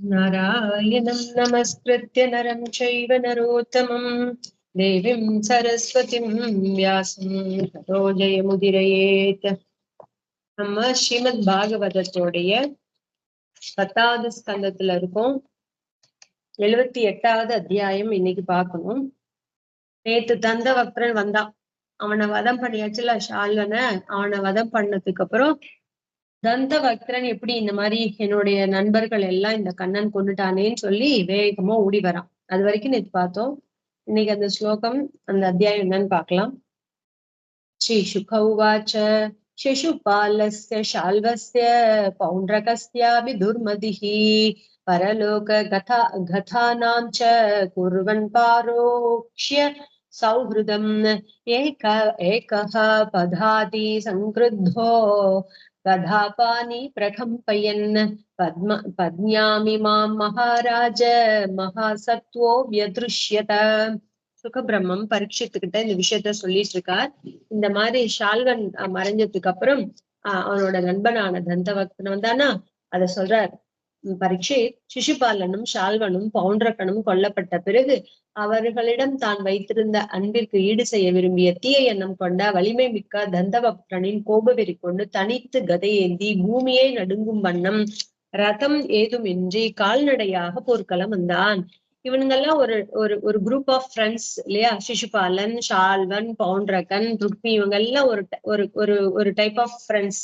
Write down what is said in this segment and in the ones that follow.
नारायणं नमस्कृत्य नरं चैव नरोत्तमं देवीं सरस्वतीं व्यासं ततो जयमुदीरयेत्. நம்ம ஸ்ரீமத் பாகவதத்தோடைய 10வது ஸ்கந்தத்துல இருக்கோம். 78வது அத்தியாயம் இன்னைக்கு பார்க்கணும். நேத்து தந்தவக்ரன் வந்தான், அவனை வதம் பண்ணியாச்சுல ஷால்வனை. அவனை வதம் பண்ணதுக்கு அப்புறம் தந்தவக்ரன் எப்படி இந்த மாதிரி என்னுடைய நண்பர்கள் எல்லாம் இந்த கண்ணன் கொண்டுட்டானேன்னு சொல்லி வேகமா ஓடி வரான். அது வரைக்கும் நேத்து பார்த்தோம். இன்னைக்கு அந்த ஸ்லோகம், அந்த அத்தியாயம் என்னன்னு பார்க்கலாம். ஸ்ரீ சுக உவாச்ச சிசுபாலஸ்ய ஷால்வஸ்ய பௌண்ட்ரகஸ்யாபி துர்மதிஹி பரலோக கதானாம் ச குர்வன் பாரோக்ஷ்ய சௌஹ்ருதம் ஏகः பதாதி சங்கிருத்தோ கதாபானி பிரகம்பயன் பத்ஞாமிமாம் மகாராஜ மகாசத்வோ வியதுஷ்யத. சுகபிரம்மம் பரீட்சித்துக்கிட்ட இந்த விஷயத்த சொல்லிட்டு இருக்கார். இந்த மாதிரி ஷால்வன் மறைஞ்சதுக்கு அப்புறம் அவனோட நண்பனான தந்தவக்தன் வந்தானா, அத சொல்றார். பரீட்சித், சிசுபாலனும் ஷால்வனும் பவுண்டரக்கனும் கொல்லப்பட்ட பிறகு அவர்களிடம் தான் வைத்திருந்த அன்பிற்கு ஈடு செய்ய விரும்பிய தீய எண்ணம் கொண்ட வலிமை மிக்க தந்தவக்தனின் கோபவெறி கொண்டு தனித்து கதையேந்தி பூமியை நடுங்கும் வண்ணம் ரதம் ஏதுமின்றி கால்நடையாக போர்க்களம் வந்தான். இவனுங்கெல்லாம் ஒரு ஒரு ஒரு குரூப் ஆஃப் ஃப்ரெண்ட்ஸ் இல்லையா? சிசுபாலன், ஷால்வன், பவுண்டரகன், ருக்மி, இவங்க எல்லாம் ஒரு ஒரு ஒரு ஒரு டைப் ஆஃப் ஃப்ரெண்ட்ஸ்.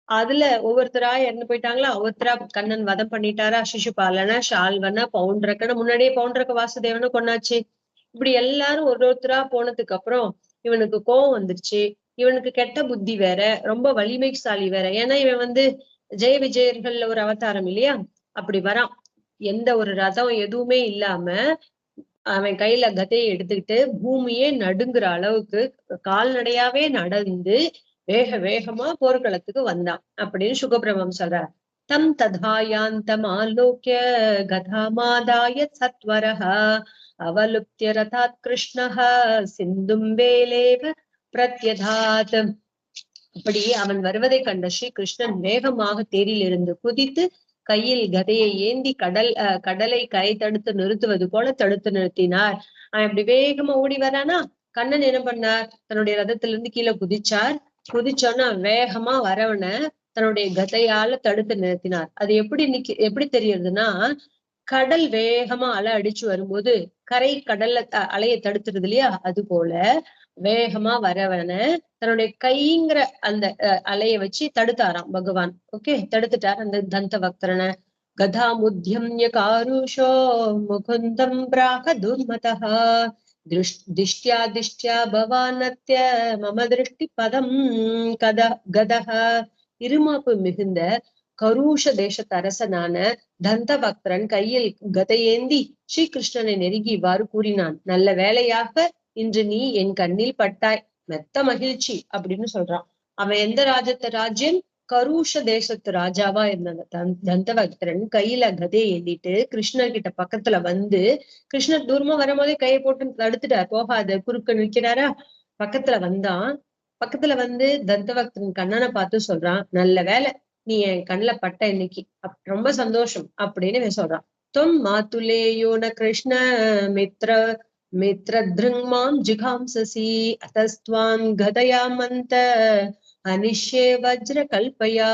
அதுல ஒவ்வொருத்தரா இறந்து போயிட்டாங்களா, ஒவ்வொருத்தரா கண்ணன் வதம் பண்ணிட்டாரா. சிசுபாலன, ஷால்வன, பவுண்டரக்கன, முன்னாடியே பவுண்டரக்க வாசுதேவனை கொண்டாச்சு. இப்படி எல்லாரும் ஒரு ஒருத்தரா போனதுக்கு அப்புறம் இவனுக்கு கோவம் வந்துருச்சு. இவனுக்கு கெட்ட புத்தி வேற, ரொம்ப வலிமைசாலி வேற. ஏன்னா இவன் ஜெய விஜயர்கள்ல ஒரு அவதாரம் இல்லையா? அப்படி வரான். எந்த ஒரு ரதம் எதுவுமே இல்லாம அவன் கையில கதையை எடுத்துக்கிட்டு பூமியே நடுங்குற அளவுக்கு கால்நடையாவே நடந்து வேக வேகமா போர்க்களத்துக்கு வந்தான் அப்படின்னு சுகபிரமம் சொல்றார். தம் ததாயாந்தம் ஆலோக்கிய கதாமாதாய சத்வரஹ அவலுப்திய ரதாத் கிருஷ்ணஹ சிந்தும் வேலேவ பிரத்யதாத். அப்படி அவன் வருவதை கண்ட ஸ்ரீ கிருஷ்ணன் வேகமாக தேரிலிருந்து குதித்து கையில் கதையை ஏந்தி கடலை கரை தடுத்து நிறுத்துவது போல தடுத்து நிறுத்தினார். அவன் அப்படி வேகமா ஓடி வரானா, கண்ணன் என்ன பண்ணார்? தன்னுடைய ரதத்துல இருந்து கீழே குதிச்சார். குதிச்சோன்னா வேகமா வரவன தன்னுடைய கதையால தடுத்து நிறுத்தினார். அது எப்படி தெரியறதுன்னா, கடல் வேகமா அலை அடிச்சு வரும்போது கரை கடல்ல அலையை தடுத்துருது இல்லையா? அது போல வேகமா வரவன தன்னுடைய கைங்கிற அந்த அலையை வச்சு தடுத்தாராம் பகவான். ஓகே, தடுத்துட்டார் அந்த தந்தவக்தரனை. கதாமுத்யம்ய காருஷோ முகுந்தம் பிராக துர்மதः திஷ்டியா பவானத்ய மம திருஷ்டி பதம் கதः. இருமாப்பு மிகுந்த கரூஷ தேசத்து அரசனான தந்தவக்தரன் கையில் கதையேந்தி ஸ்ரீகிருஷ்ணனை நெருங்கி இவ்வாறு கூறினான். நல்ல வேளையாக இன்று நீ என் கண்ணில் பட்டாய், மெத்த மகிழ்ச்சி அப்படின்னு சொல்றான். அவன் எந்த ராஜ்யன்? கரூஷ தேசத்து ராஜாவா இருந்தாங்க. தந்தவக்தரன் கையில கதையை ஏந்திட்டு கிருஷ்ணர் கிட்ட பக்கத்துல வந்து, கிருஷ்ணர் தூரமா வரும்போதே கையை போட்டு தடுத்துட்டார், போகாத, குறுக்க நிற்கிறாரா. பக்கத்துல வந்தான். பக்கத்துல வந்து தந்தவக்தரன் கண்ணனை பார்த்து சொல்றான், நல்ல வேலை நீ என் கண்ணுல பட்ட இன்னைக்கு, ரொம்ப சந்தோஷம் அப்படின்னு சொல்றான். தொம் மாத்துலேயோன கிருஷ்ண மித்ரத்ருங்மாம் ஜிகாம்சசி அத்தஸ்துவாம் கதயாமந்த அனிஷ்யே வஜ்ர கல்பயா.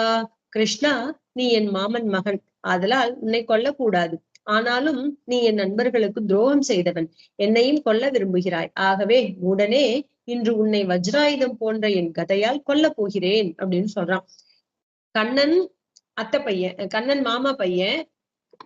கிருஷ்ணா, நீ என் மாமன் மகன், ஆதலால் உன்னை கொல்லக்கூடாது. ஆனாலும் நீ என் நண்பர்களுக்கு துரோகம் செய்தவன், என்னையும் கொல்ல விரும்புகிறாய். ஆகவே உடனே இன்று உன்னை வஜ்ராயுதம் போன்ற என் கதையால் கொல்ல போகிறேன் அப்படின்னு சொல்றான். கண்ணன் அத்தை பையன், கண்ணன் மாமா பையன்,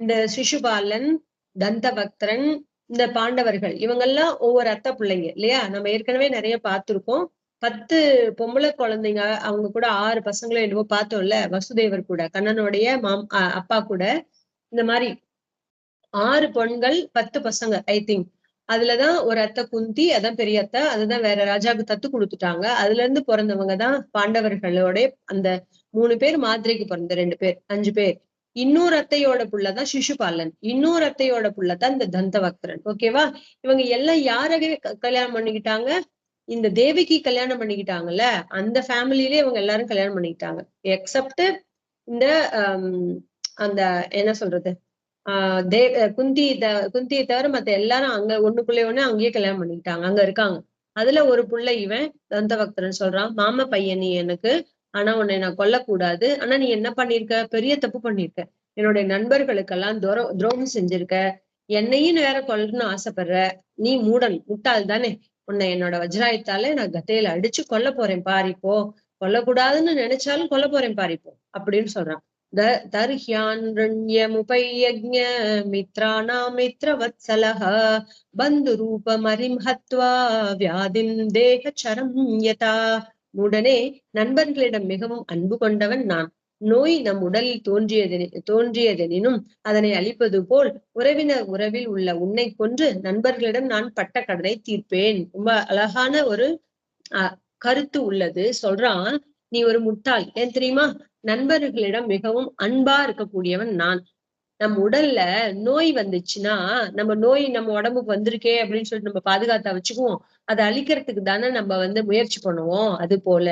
இந்த சிசுபாலன், தந்தவக்தரன், இந்த பாண்டவர்கள், இவங்கெல்லாம் ஒவ்வொரு அத்தை பிள்ளைங்க இல்லையா? நம்ம ஏற்கனவே நிறைய பார்த்திருக்கோம். 10 பொம்பளை குழந்தைங்க, அவங்க கூட 6 பசங்களும் என்னவோ பார்த்தோம்ல, வசுதேவர் கூட, கண்ணனுடைய அப்பா கூட. இந்த மாதிரி 6 பெண்கள் 10 பசங்க ஐ திங்க். அதுலதான் ஒரு அத்தை குந்தி, அதான் பெரிய அத்தை, அதுதான் வேற ராஜாவுக்கு தத்து கொடுத்துட்டாங்க. அதுல இருந்து பிறந்தவங்கதான் பாண்டவர்களோட அந்த 3 பேர், மாதிரைக்கு பிறந்த 2 பேர், 5 பேர். இன்னொரு அத்தையோட புள்ளதான் சிசுபாலன், இன்னொரு அத்தையோட புள்ளதான் இந்த தந்தவக்தரன். ஓகேவா? இவங்க எல்லாம் யாரவே கல்யாணம் பண்ணிக்கிட்டாங்க? இந்த தேவிக்கு கல்யாணம் பண்ணிக்கிட்டாங்கல்ல, அந்த ஃபேமிலியிலே இவங்க எல்லாரும் கல்யாணம் பண்ணிக்கிட்டாங்க. எக்ஸப்ட் இந்த அந்த என்ன சொல்றது, குந்தியை தவிர மத்த எல்லாரும் அங்க ஒண்ணுக்குள்ளே ஒண்ணு அங்கேயே கல்யாணம் பண்ணிக்கிட்டாங்க, அங்க இருக்காங்க. அதுல ஒரு புள்ள இவன் தந்தபக்தன் சொல்றான், மாம பையன் நீ எனக்கு, ஆனா உன்னை நான் கொல்லக்கூடாது. ஆனா நீ என்ன பண்ணிருக்க, பெரிய தப்பு பண்ணிருக்க. என்னுடைய நண்பர்களுக்கெல்லாம் துரோகம் செஞ்சிருக்க, என்னையும் வேற கொல்லணும்னு ஆசைப்படுற. நீ மூடன், முட்டாள் தானே. உன்னை என்னோட வஜ்ராயத்தாலே நான் கத்தையில அடிச்சு கொல்ல போறேன் பாரிப்போ. கொல்லக்கூடாதுன்னு நினைச்சாலும் கொல்ல போறேன் பாரிப்போ அப்படின்னு சொல்றான். தர்ஹ்யான்யமுபயஜ்ஞ மித்ராணாம் மித்ரவத்சலஹ பந்துரூபமரிம் ஹத்வா வியாதிம் தேகச்சரம் யதா. உடனே நண்பர்களிடம் மிகவும் அன்பு கொண்டவன் நான். நோய் நம் உடலில் தோன்றியதெனினும் அதனை அழிப்பது போல் உறவினர் உறவில் உள்ள உன்னை கொன்று நண்பர்களிடம் நான் பட்ட கடனை தீர்ப்பேன். ரொம்ப அழகான ஒரு கருத்து உள்ளது. சொல்றான், நீ ஒரு முட்டாள், ஏன் தெரியுமா? நண்பர்களிடம் மிகவும் அன்பா இருக்கக்கூடியவன் நான். நம்ம உடல்ல நோய் வந்துச்சுன்னா, நம்ம உடம்புக்கு வந்திருக்கே அப்படின்னு சொல்லிட்டு நம்ம பாதுகாத்தா வச்சுக்குவோம். அதை அழிக்கிறதுக்கு தானே நம்ம முயற்சி பண்ணுவோம். அது போல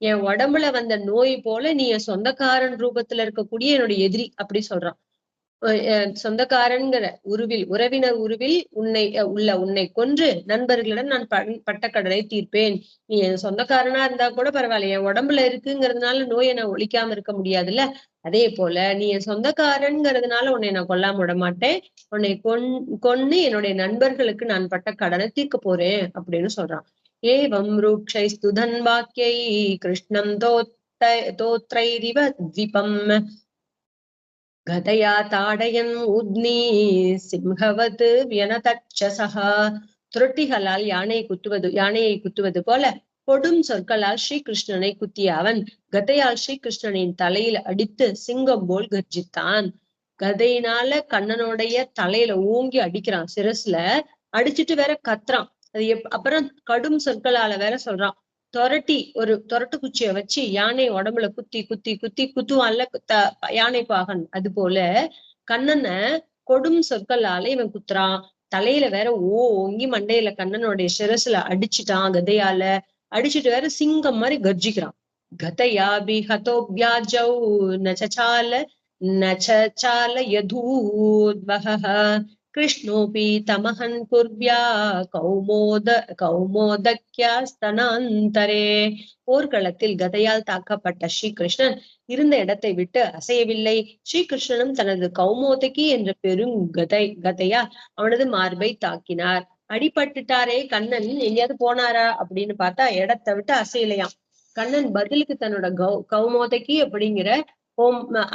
என் உடம்புல வந்த நோய் போல நீ என் சொந்தக்காரன் ரூபத்துல இருக்கக்கூடிய என்னுடைய எதிரி அப்படி சொல்றான். சொந்தக்காரன்கிற உறவினர் உருவில் உன்னை கொன்று நண்பர்களிடம் நான் பட்ட கடனை தீர்ப்பேன். நீ என் சொந்தக்காரனா இருந்தா கூட பரவாயில்ல, என் உடம்புல இருக்குங்கிறதுனால நோயை நான் ஒழிக்காம இருக்க முடியாதுல்ல. அதே போல நீ என் சொந்தக்காரன்ங்கிறதுனால உன்னை நான் கொல்லாம விட மாட்டேன். உன்னை கொன்னு என்னுடைய நண்பர்களுக்கு நான் பட்ட கடனை தீர்க்க போறேன் அப்படின்னு சொல்றான். ஏவம் ரூக்ஷைஸ்து தன்வாக்கியை கிருஷ்ணம் தோத்ரைரிவ த்விபம் கதையா தாடயன் ஊத்னி சிம்ஹவத் வியனதச்சசஹா. துரட்டிகளால் யானையை குத்துவது போல கொடும் சொற்களால் ஸ்ரீகிருஷ்ணனை குத்திய அவன் கதையால் ஸ்ரீகிருஷ்ணனின் தலையில் அடித்து சிங்கம் போல் கர்ஜித்தான். கதையினால கண்ணனுடைய தலையில ஓங்கி அடிக்கிறான், சிரஸ்ல அடிச்சுட்டு வேற கத்துறான். அது அப்புறம் கடும் சொற்களால வேற சொல்றான். ஒரு தொரட்டு குச்சிய வச்சு யானை உடம்புல குத்துவான்ல யானை பாகன். அது போல கண்ணனை கொடும் சொற்களால இவன் குத்துறான். தலையில வேற ஓங்கி மண்டையில கண்ணனுடைய சிரசுல அடிச்சுட்டான் கதையால. அடிச்சுட்டு வேற சிங்கம் மாதிரி கர்ஜிக்கிறான். கதையாபி ஹதோப்யாஜௌ நச்சால யதூத்வஹ கிருஷ்ணோபி தமஹன் குர்வ்யா கௌமோதக்யாஸ்தனாந்தரே. போர்க்களத்தில் கதையால் தாக்கப்பட்ட ஸ்ரீகிருஷ்ணன் இருந்த இடத்தை விட்டு அசையவில்லை. ஸ்ரீகிருஷ்ணனும் தனது கௌமோதகி என்ற கதையா அவனது மார்பை தாக்கினார். அடிபட்டுட்டாரே கண்ணன், எங்கேயாவது போனாரா அப்படின்னு பார்த்தா இடத்தை விட்டு அசையலையாம். கண்ணன் பதிலுக்கு தன்னோட கௌமோதகி அப்படிங்கிற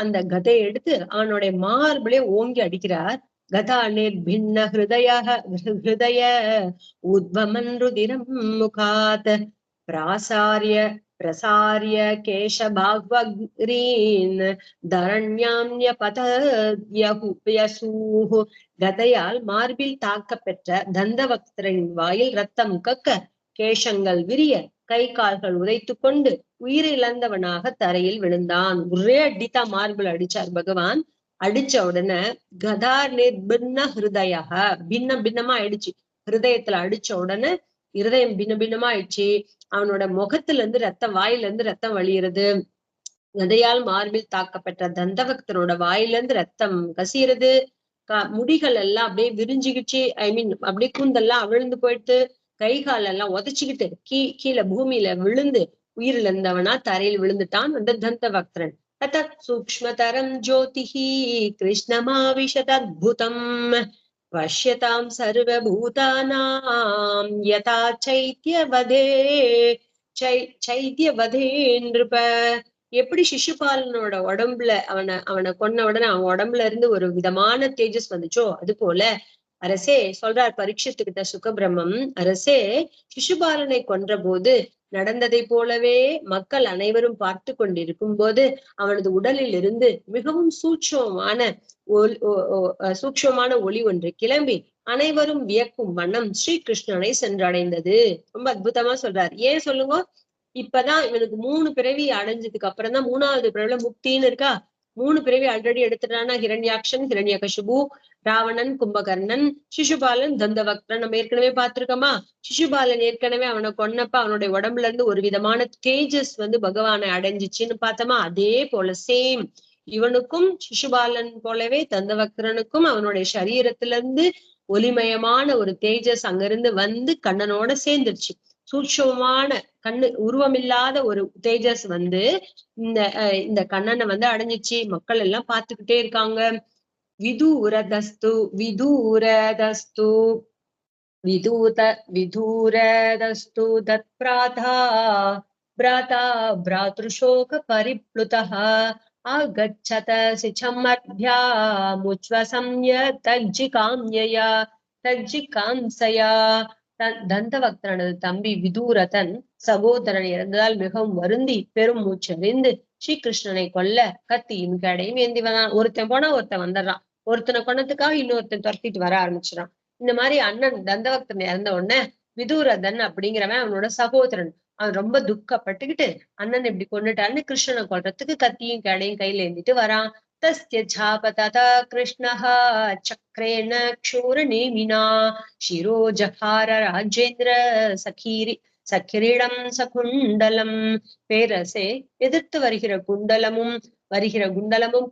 அந்த கதையை எடுத்து அவனுடைய மார்பிலே ஓங்கி அடிக்கிறார். கதா நிர்பின்ன ஹிருதய உத்வமன் ருதிரம் முகாத் பிரசாரிய கேஷபாக்வக்ரீன் தரண்யாம்யபதயசூஹு. கதையால் மார்பில் தாக்கப்பெற்ற தந்தவக்தரின் வாயில் ரத்தம் கக்க, கேஷங்கள் விரிய, கை கால்கள் உதைத்து கொண்டு உயிரிழந்தவனாக தரையில் விழுந்தான். ஒரே அடித்தா மார்பில் அடிச்சார் பகவான். அடிச்ச உடனே கதா நிர்பின்ன ஹிருதயா, பின்னமா ஆயிடுச்சு. ஹிருதயத்துல அடிச்ச உடனே இருதயம் பின்னமா ஆயிடுச்சு. அவனோட முகத்துல இருந்து ரத்தம், வாயில இருந்து ரத்தம் வழியிறது. கதையால் மார்பில் தாக்கப்பட்ட தந்தபக்தனோட வாயிலிருந்து ரத்தம் கசியறது. முடிகள் எல்லாம் அப்படியே விரிஞ்சுக்கிச்சு, அப்படியே கூந்தெல்லாம் அவிழ்ந்து போயிட்டு, கை கால் எல்லாம் உதச்சுக்கிட்டு கீழே பூமியில விழுந்து உயிரிழந்தவனா தரையில் விழுந்துட்டான் அந்த தந்தபக்தரன். தத் சூக்ஷ்மதரம் ஜோதிஹி கிருஷ்ணமாவிஷதத்புதம் பஷ்யதாம் சர்வபூதானாம் யதா சைத்யவதே நிருப. எப்படி சிசுபாலனோட உடம்புல அவனை கொன்ன உடனே அவன் உடம்புல இருந்து ஒரு விதமான தேஜஸ் வந்துச்சோ, அது போல அரசே சொல்றார் பரீட்சித்துக்கிட்ட சுகபிரம்மம், அரசே சிசுபாலனை கொன்ற போது நடந்ததை போலவே மக்கள் அனைவரும் பார்த்து கொண்டிருக்கும் போது அவனது உடலில் இருந்து மிகவும் சூட்சமான ஒளி ஒன்று கிளம்பி அனைவரும் வியக்கும் வண்ணம் ஸ்ரீகிருஷ்ணனை சென்றடைந்தது. ரொம்ப அற்புதமா சொல்றார். ஏன் சொல்லுங்க, இப்பதான் இவனுக்கு 3 பிறவி அடைஞ்சதுக்கு அப்புறம் தான் 3வது பிறவில முக்தின்னு இருக்கா. 3 பிறவி ஆல்ரெடி எடுத்துட்டானா, ஹிரண்யாக்ஷன், ஹிரண்யகசிபு, ராவணன், கும்பகர்ணன், சிசுபாலன், தந்தவக்தன் நம்ம ஏற்கனவே பார்த்திருக்கோமா. சிசுபாலன் ஏற்கனவே அவனை கொன்னப்ப அவனுடைய உடம்புல இருந்து ஒரு விதமான தேஜஸ் பகவானை அடைஞ்சிச்சுன்னு பார்த்தோமா. அதே போல சேம் இவனுக்கும் சிசுபாலன் போலவே தந்தவக்தரனுக்கும் அவனுடைய சரீரத்திலிருந்து ஒளிமயமான ஒரு தேஜஸ் அங்கிருந்து வந்து கண்ணனோட சேர்ந்துருச்சு. சூட்சமான கண்ணு உருவமில்லாத ஒரு தேஜஸ் வந்து இந்த கண்ணனை வந்து அடைஞ்சிச்சு. மக்கள் எல்லாம் பார்த்துக்கிட்டே இருக்காங்க. விதூரதஸ்து விதூரதஸ்து விதூரதஸ்து தத் பிராதா பிராத்ருஷோக பரிப்ளுதः ஆகச்சத சிச்சமர்த்யாமுச்வசம்ய தஜ்ஜிகாம்யயா தஜ்ஜிகாம்சயா. தந்தவக்தனது தம்பி விதூரதன் சகோதரன் இறந்ததால் மிகவும் வருந்தி பெரும் மூச்சறிந்து ஸ்ரீகிருஷ்ணனை கொல்ல கத்தியும் கடையும் ஏந்தி வந்தான். ஒருத்தன் போனா ஒருத்தன் வந்துடுறான். ஒருத்தனை கொன்னதுக்காக இன்னொருத்தன் துரத்திட்டு வர ஆரம்பிச்சிடான். இந்த மாதிரி அண்ணன் தந்தவக்தன் இறந்த உடனே விதூரதன் அப்படிங்கிறவன் அவனோட சகோதரன் அவன் ரொம்ப துக்கப்பட்டுக்கிட்டு அண்ணன் இப்படி கொண்டுட்டான்னு கிருஷ்ணனை கொல்றதுக்கு கத்தியும் கடையும் கையில ஏந்திட்டு வரான். தஸ்ய சாபததா கிருஷ்ணஹ சக்ரேண க்ஷூர நேமினா சிரோ ஜகார ராஜேந்திர சகிரீடம் சகுண்டலம். பேரரசே, எதிர்த்து வருகிற குண்டலமும்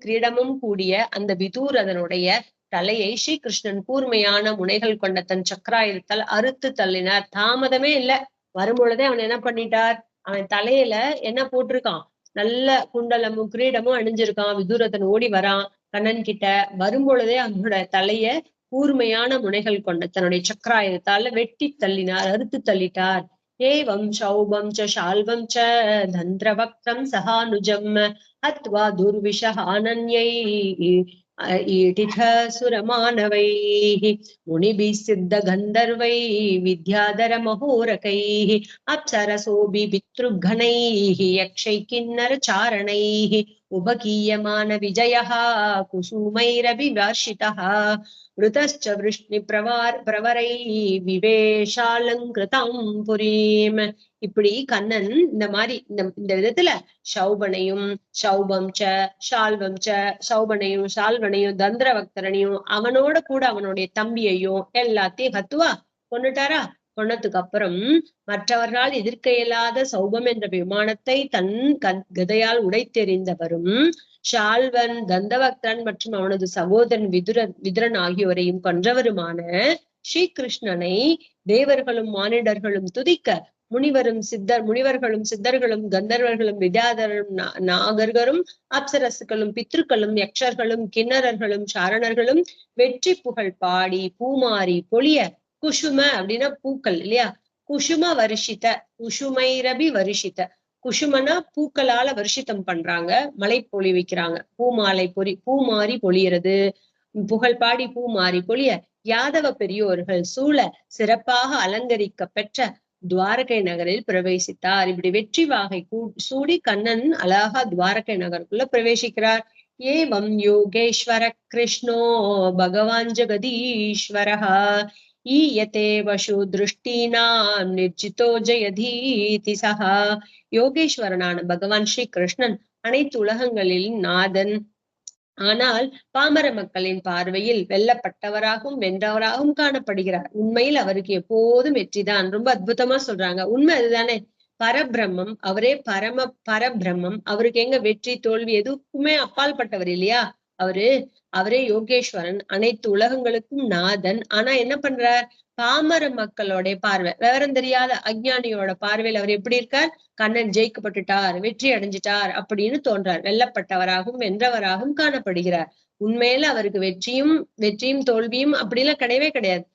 கிரீடமும் கூடிய அந்த விதூரதனுடைய தலையை ஸ்ரீகிருஷ்ணன் கூர்மையான முனைகள் கொண்ட தன் சக்கராயுதத்தால் அறுத்து தள்ளினார். தாமதமே இல்ல. வரும்பொழுதே அவன் என்ன பண்ணிட்டார், அவன் தலையில என்ன போட்டிருக்கான், நல்ல குண்டலமும் கிரீடமும் அணிஞ்சிருக்கான். விதூரதன் ஓடி வரான் கண்ணன் கிட்ட. வரும்பொழுதே அவனோட தலைய கூர்மையான முனைகள் கொண்ட தன்னுடைய சக்கராயுதத்தால வெட்டி தள்ளினார், அறுத்து தள்ளிட்டார். ஏவம் சௌபம் ச ஷால்வம் ச தந்திரவக்ரம் சகானுஜம் ஹத்வா துர்விஷஹானன்யை சுரமானவைः முனிபிः சித்த கந்தர்வைः வித்யாதர மகோரகைः அப்சரசோபி பித்ருகணைः யக்ஷை கிண்ணர சாரணைः உபகீயமான விஜயः குசுமைரபிவர்ஷிதः ருதஸ்ச விஷ்ணி பிரவரைः விவேஷாலங்கிருதாம் புரீம். இப்படி கண்ணன் இந்த மாதிரி இந்த விதத்துல சௌபனையும் ஷால்வனையும் தந்திரவக்தரனையும் அவனோட கூட அவனுடைய தம்பியையும் எல்லாத்தையும் ஹத்துவா கொண்டுட்டாரா. கொன்னதுக்கு அப்புறம் மற்றவர்களால் எதிர்க்க இயலாத சௌபம் என்ற விமானத்தை தன் கதையால் உடைத்தெறிந்தவரும் ஷால்வன், தந்தவக்தரன் மற்றும் அவனது சகோதரன் விதுரன் ஆகியோரையும் கொன்றவருமான ஸ்ரீகிருஷ்ணனை தேவர்களும் மானிடர்களும் துதிக்க முனிவர்களும் சித்தர்களும் கந்தர்வர்களும் வித்யாதரும் நாகர்களும் அப்சரசுகளும் பித்ருக்களும் யக்ஷர்களும் கிண்ணறர்களும் சாரணர்களும் வெற்றி புகழ் பாடி பூமாரி பொழிய குசும அப்படின்னா பூக்கள் இல்லையா, குசுமைரபி வருஷித்த. குசுமனா பூக்களால வருஷித்தம் பண்றாங்க, மழை பொழிவிக்கிறாங்க. பூமாரி பொழியறது, புகழ் பாடி பூமாரி பொழிய யாதவ பெரியோர்கள் சூழ சிறப்பாக அலங்கரிக்க பெற்ற துவாரகை நகரில் பிரவேசித்தார். இப்படி வெற்றி வாகை சூடி கண்ணன் அழகா துவாரகை நகருக்குள்ள பிரவேசிக்கிறார். ஏவம் யோகேஸ்வர கிருஷ்ணோ பகவான் ஜெகதீஸ்வரஹ ஈயதே வசு திருஷ்டீனாம் நிர்ஜிதோ ஜெயதீதி சஹா. யோகேஸ்வரனான பகவான் ஸ்ரீ கிருஷ்ணன் அனைத்து உலகங்களில் நாதன். ஆனால் பாமர மக்களின் பார்வையில் வெல்லப்பட்டவராகவும் வென்றவராகவும் காணப்படுகிறார். உண்மையில் அவருக்கு எப்போதும் வெற்றிதான். ரொம்ப அற்புதமா சொல்றாங்க. உண்மை அதுதானே. பரபிரம்மம், அவரே பரபிரம்மம். அவருக்கு எங்க வெற்றி தோல்வி எதுக்குமே அப்பால் பட்டவர் இல்லையா. அவரே யோகேஸ்வரன், அனைத்து உலகங்களுக்கும் நாதன். ஆனா என்ன பண்றார், பாமர மக்களோட பார்வை, விவரம் தெரியாத அஞ்ஞானியோட பார்வையில் அவர் எப்படி இருக்கார், கண்ணன் ஜெயிக்கப்பட்டுட்டார், வெற்றி அடைஞ்சிட்டார் அப்படின்னு தோன்றார். வெல்லப்பட்டவராகவும் வென்றவராகவும் காணப்படுகிறார். உண்மையில அவருக்கு வெற்றியும் தோல்வியும் அப்படிலாம் கிடையவே கிடையாது.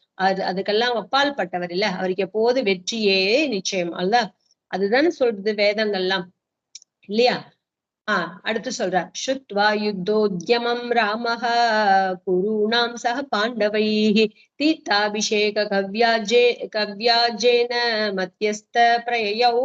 அதுக்கெல்லாம் அப்பால் பட்டவர் இல்ல. அவருக்கு எப்போது வெற்றியே நிச்சயம் அல்ல. அதுதானே சொல்றது வேதங்கள்லாம் இல்லையா. அடுத்து சொல்றார். ஸ்ருத்வா யுத்தோத்யமம் ராமஹ குருணாம் சக பாண்டவைஹி தீர்த்தாபிஷேக கவ்யாஜேன மத்தியஸ்த பிரயயௌ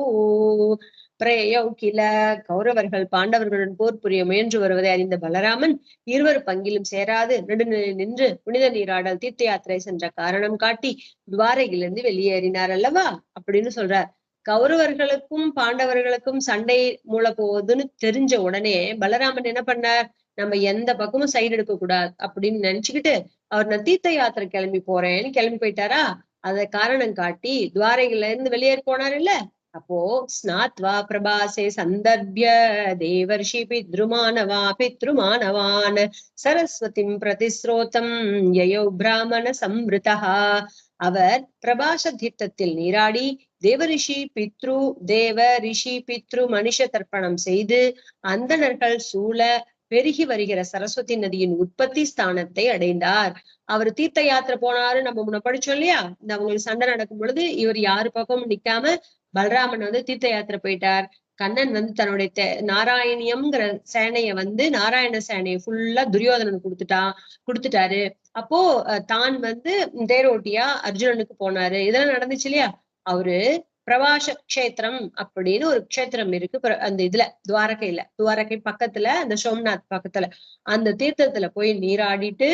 கில. கௌரவர்கள் பாண்டவர்களுடன் போர் புரிய முயன்று வருவதை அறிந்த பலராமன் இருவர் பங்கிலும் சேராது நடுநிலை நின்று புனித நீராடல் தீர்த்த யாத்திரை சென்ற காரணம் காட்டி துவாரையிலிருந்து வெளியேறினார் அல்லவா அப்படின்னு சொல்றார். கௌரவர்களுக்கும் பாண்டவர்களுக்கும் சண்டை மூல போகுதுன்னு தெரிஞ்ச உடனே பலராமன் என்ன பண்ணார், நம்ம எந்த பக்கமும் சைடு எடுக்க கூடாது அப்படின்னு நினைச்சுக்கிட்டு அவர் நான் தீர்த்த யாத்திரை கிளம்பி போறேன்னு கிளம்பி போயிட்டாரா. அதை காரணம் காட்டி துவாரையில இருந்து வெளியேறி போனார் இல்ல. அப்போ ஸ்நாத்வா பிரபாசே சந்தர்பிய தேவர்ஷி பித்ருமானவான் சரஸ்வதிம் பிரதிஸ்ரோதம் யயோ பிராமண சம்ருதா. அவர் பிரபாச தீர்த்தத்தில் நீராடி தேவரிஷி பித்ரு தேவ ரிஷி பித்ரு மனுஷ தர்ப்பணம் செய்து அந்தணர்கள் சூழ பெருகி வருகிற சரஸ்வதி நதியின் உற்பத்தி ஸ்தானத்தை அடைந்தார். அவர் தீர்த்த யாத்திரை போனாரு, நம்ம முன்ன படிச்சோம் இல்லையா? இந்த அவங்களுக்கு சண்டை நடக்கும் பொழுது இவர் யாரு பக்கமும் நிக்காம பலராமன் தீர்த்த யாத்திரை போயிட்டார். கண்ணன் தன்னுடைய நாராயணியம்ங்கிற சேனைய நாராயண சேனையை ஃபுல்லா துரியோதனன் கொடுத்துட்டாரு. அப்போ தான் தேரோட்டியா அர்ஜுனனுக்கு போனாரு. இதெல்லாம் நடந்துச்சு இல்லையா? அவரு பிரபாஷ கஷேத்திரம் அப்படின்னு ஒரு கஷேத்திரம் இருக்கு அந்த இதுல துவாரகை பக்கத்துல, அந்த சோம்நாத் பக்கத்துல அந்த தீர்த்தத்துல போய் நீராடிட்டு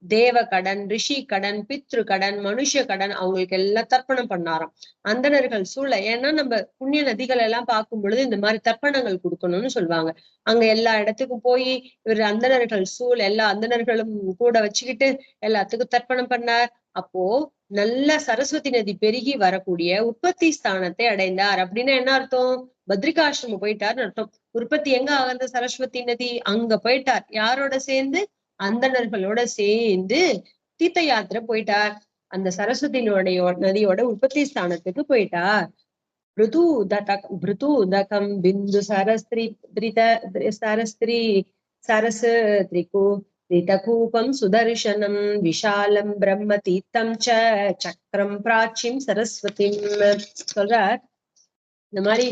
தேவ கடன், ரிஷி கடன், பித்ரு கடன், மனுஷ கடன் அவங்களுக்கு எல்லாம் தர்ப்பணம் பண்ணாராம். அந்தணர்கள் சூழ. ஏன்னா நம்ம புண்ணிய நதிகள் எல்லாம் பார்க்கும் பொழுது இந்த மாதிரி தர்ப்பணங்கள் கொடுக்கணும்னு சொல்லுவாங்க. அங்க எல்லா இடத்துக்கும் போய் இவர் அந்தணர்கள் சூழ எல்லா அந்தணர்களும் கூட வச்சுக்கிட்டு எல்லாத்துக்கும் தர்ப்பணம் பண்ணார். அப்போ நல்ல சரஸ்வதி நதி பெருகி வரக்கூடிய உற்பத்தி ஸ்தானத்தை அடைந்தார். அப்படின்னா என்ன அர்த்தம்? பத்ரிகாசிரமம் போயிட்டார்னு அர்த்தம். உற்பத்தி எங்க ஆகுது? சரஸ்வதி நதி அங்க போயிட்டார். யாரோட சேர்ந்து? அந்தணர்களோட சேர்ந்து தீர்த்த யாத்திரை போயிட்டார். அந்த சரஸ்வதி நதியோட உற்பத்தி ஸ்தானத்துக்கு போயிட்டார். பிருதூதகம் பிந்து சரஸ் ரிதகூபம் சுதர்சனம் விஷாலம் பிரம்ம தீர்த்தம் சக்கரம் பிராச்சிம் சரஸ்வதிம் சொல்றார். இந்த மாதிரி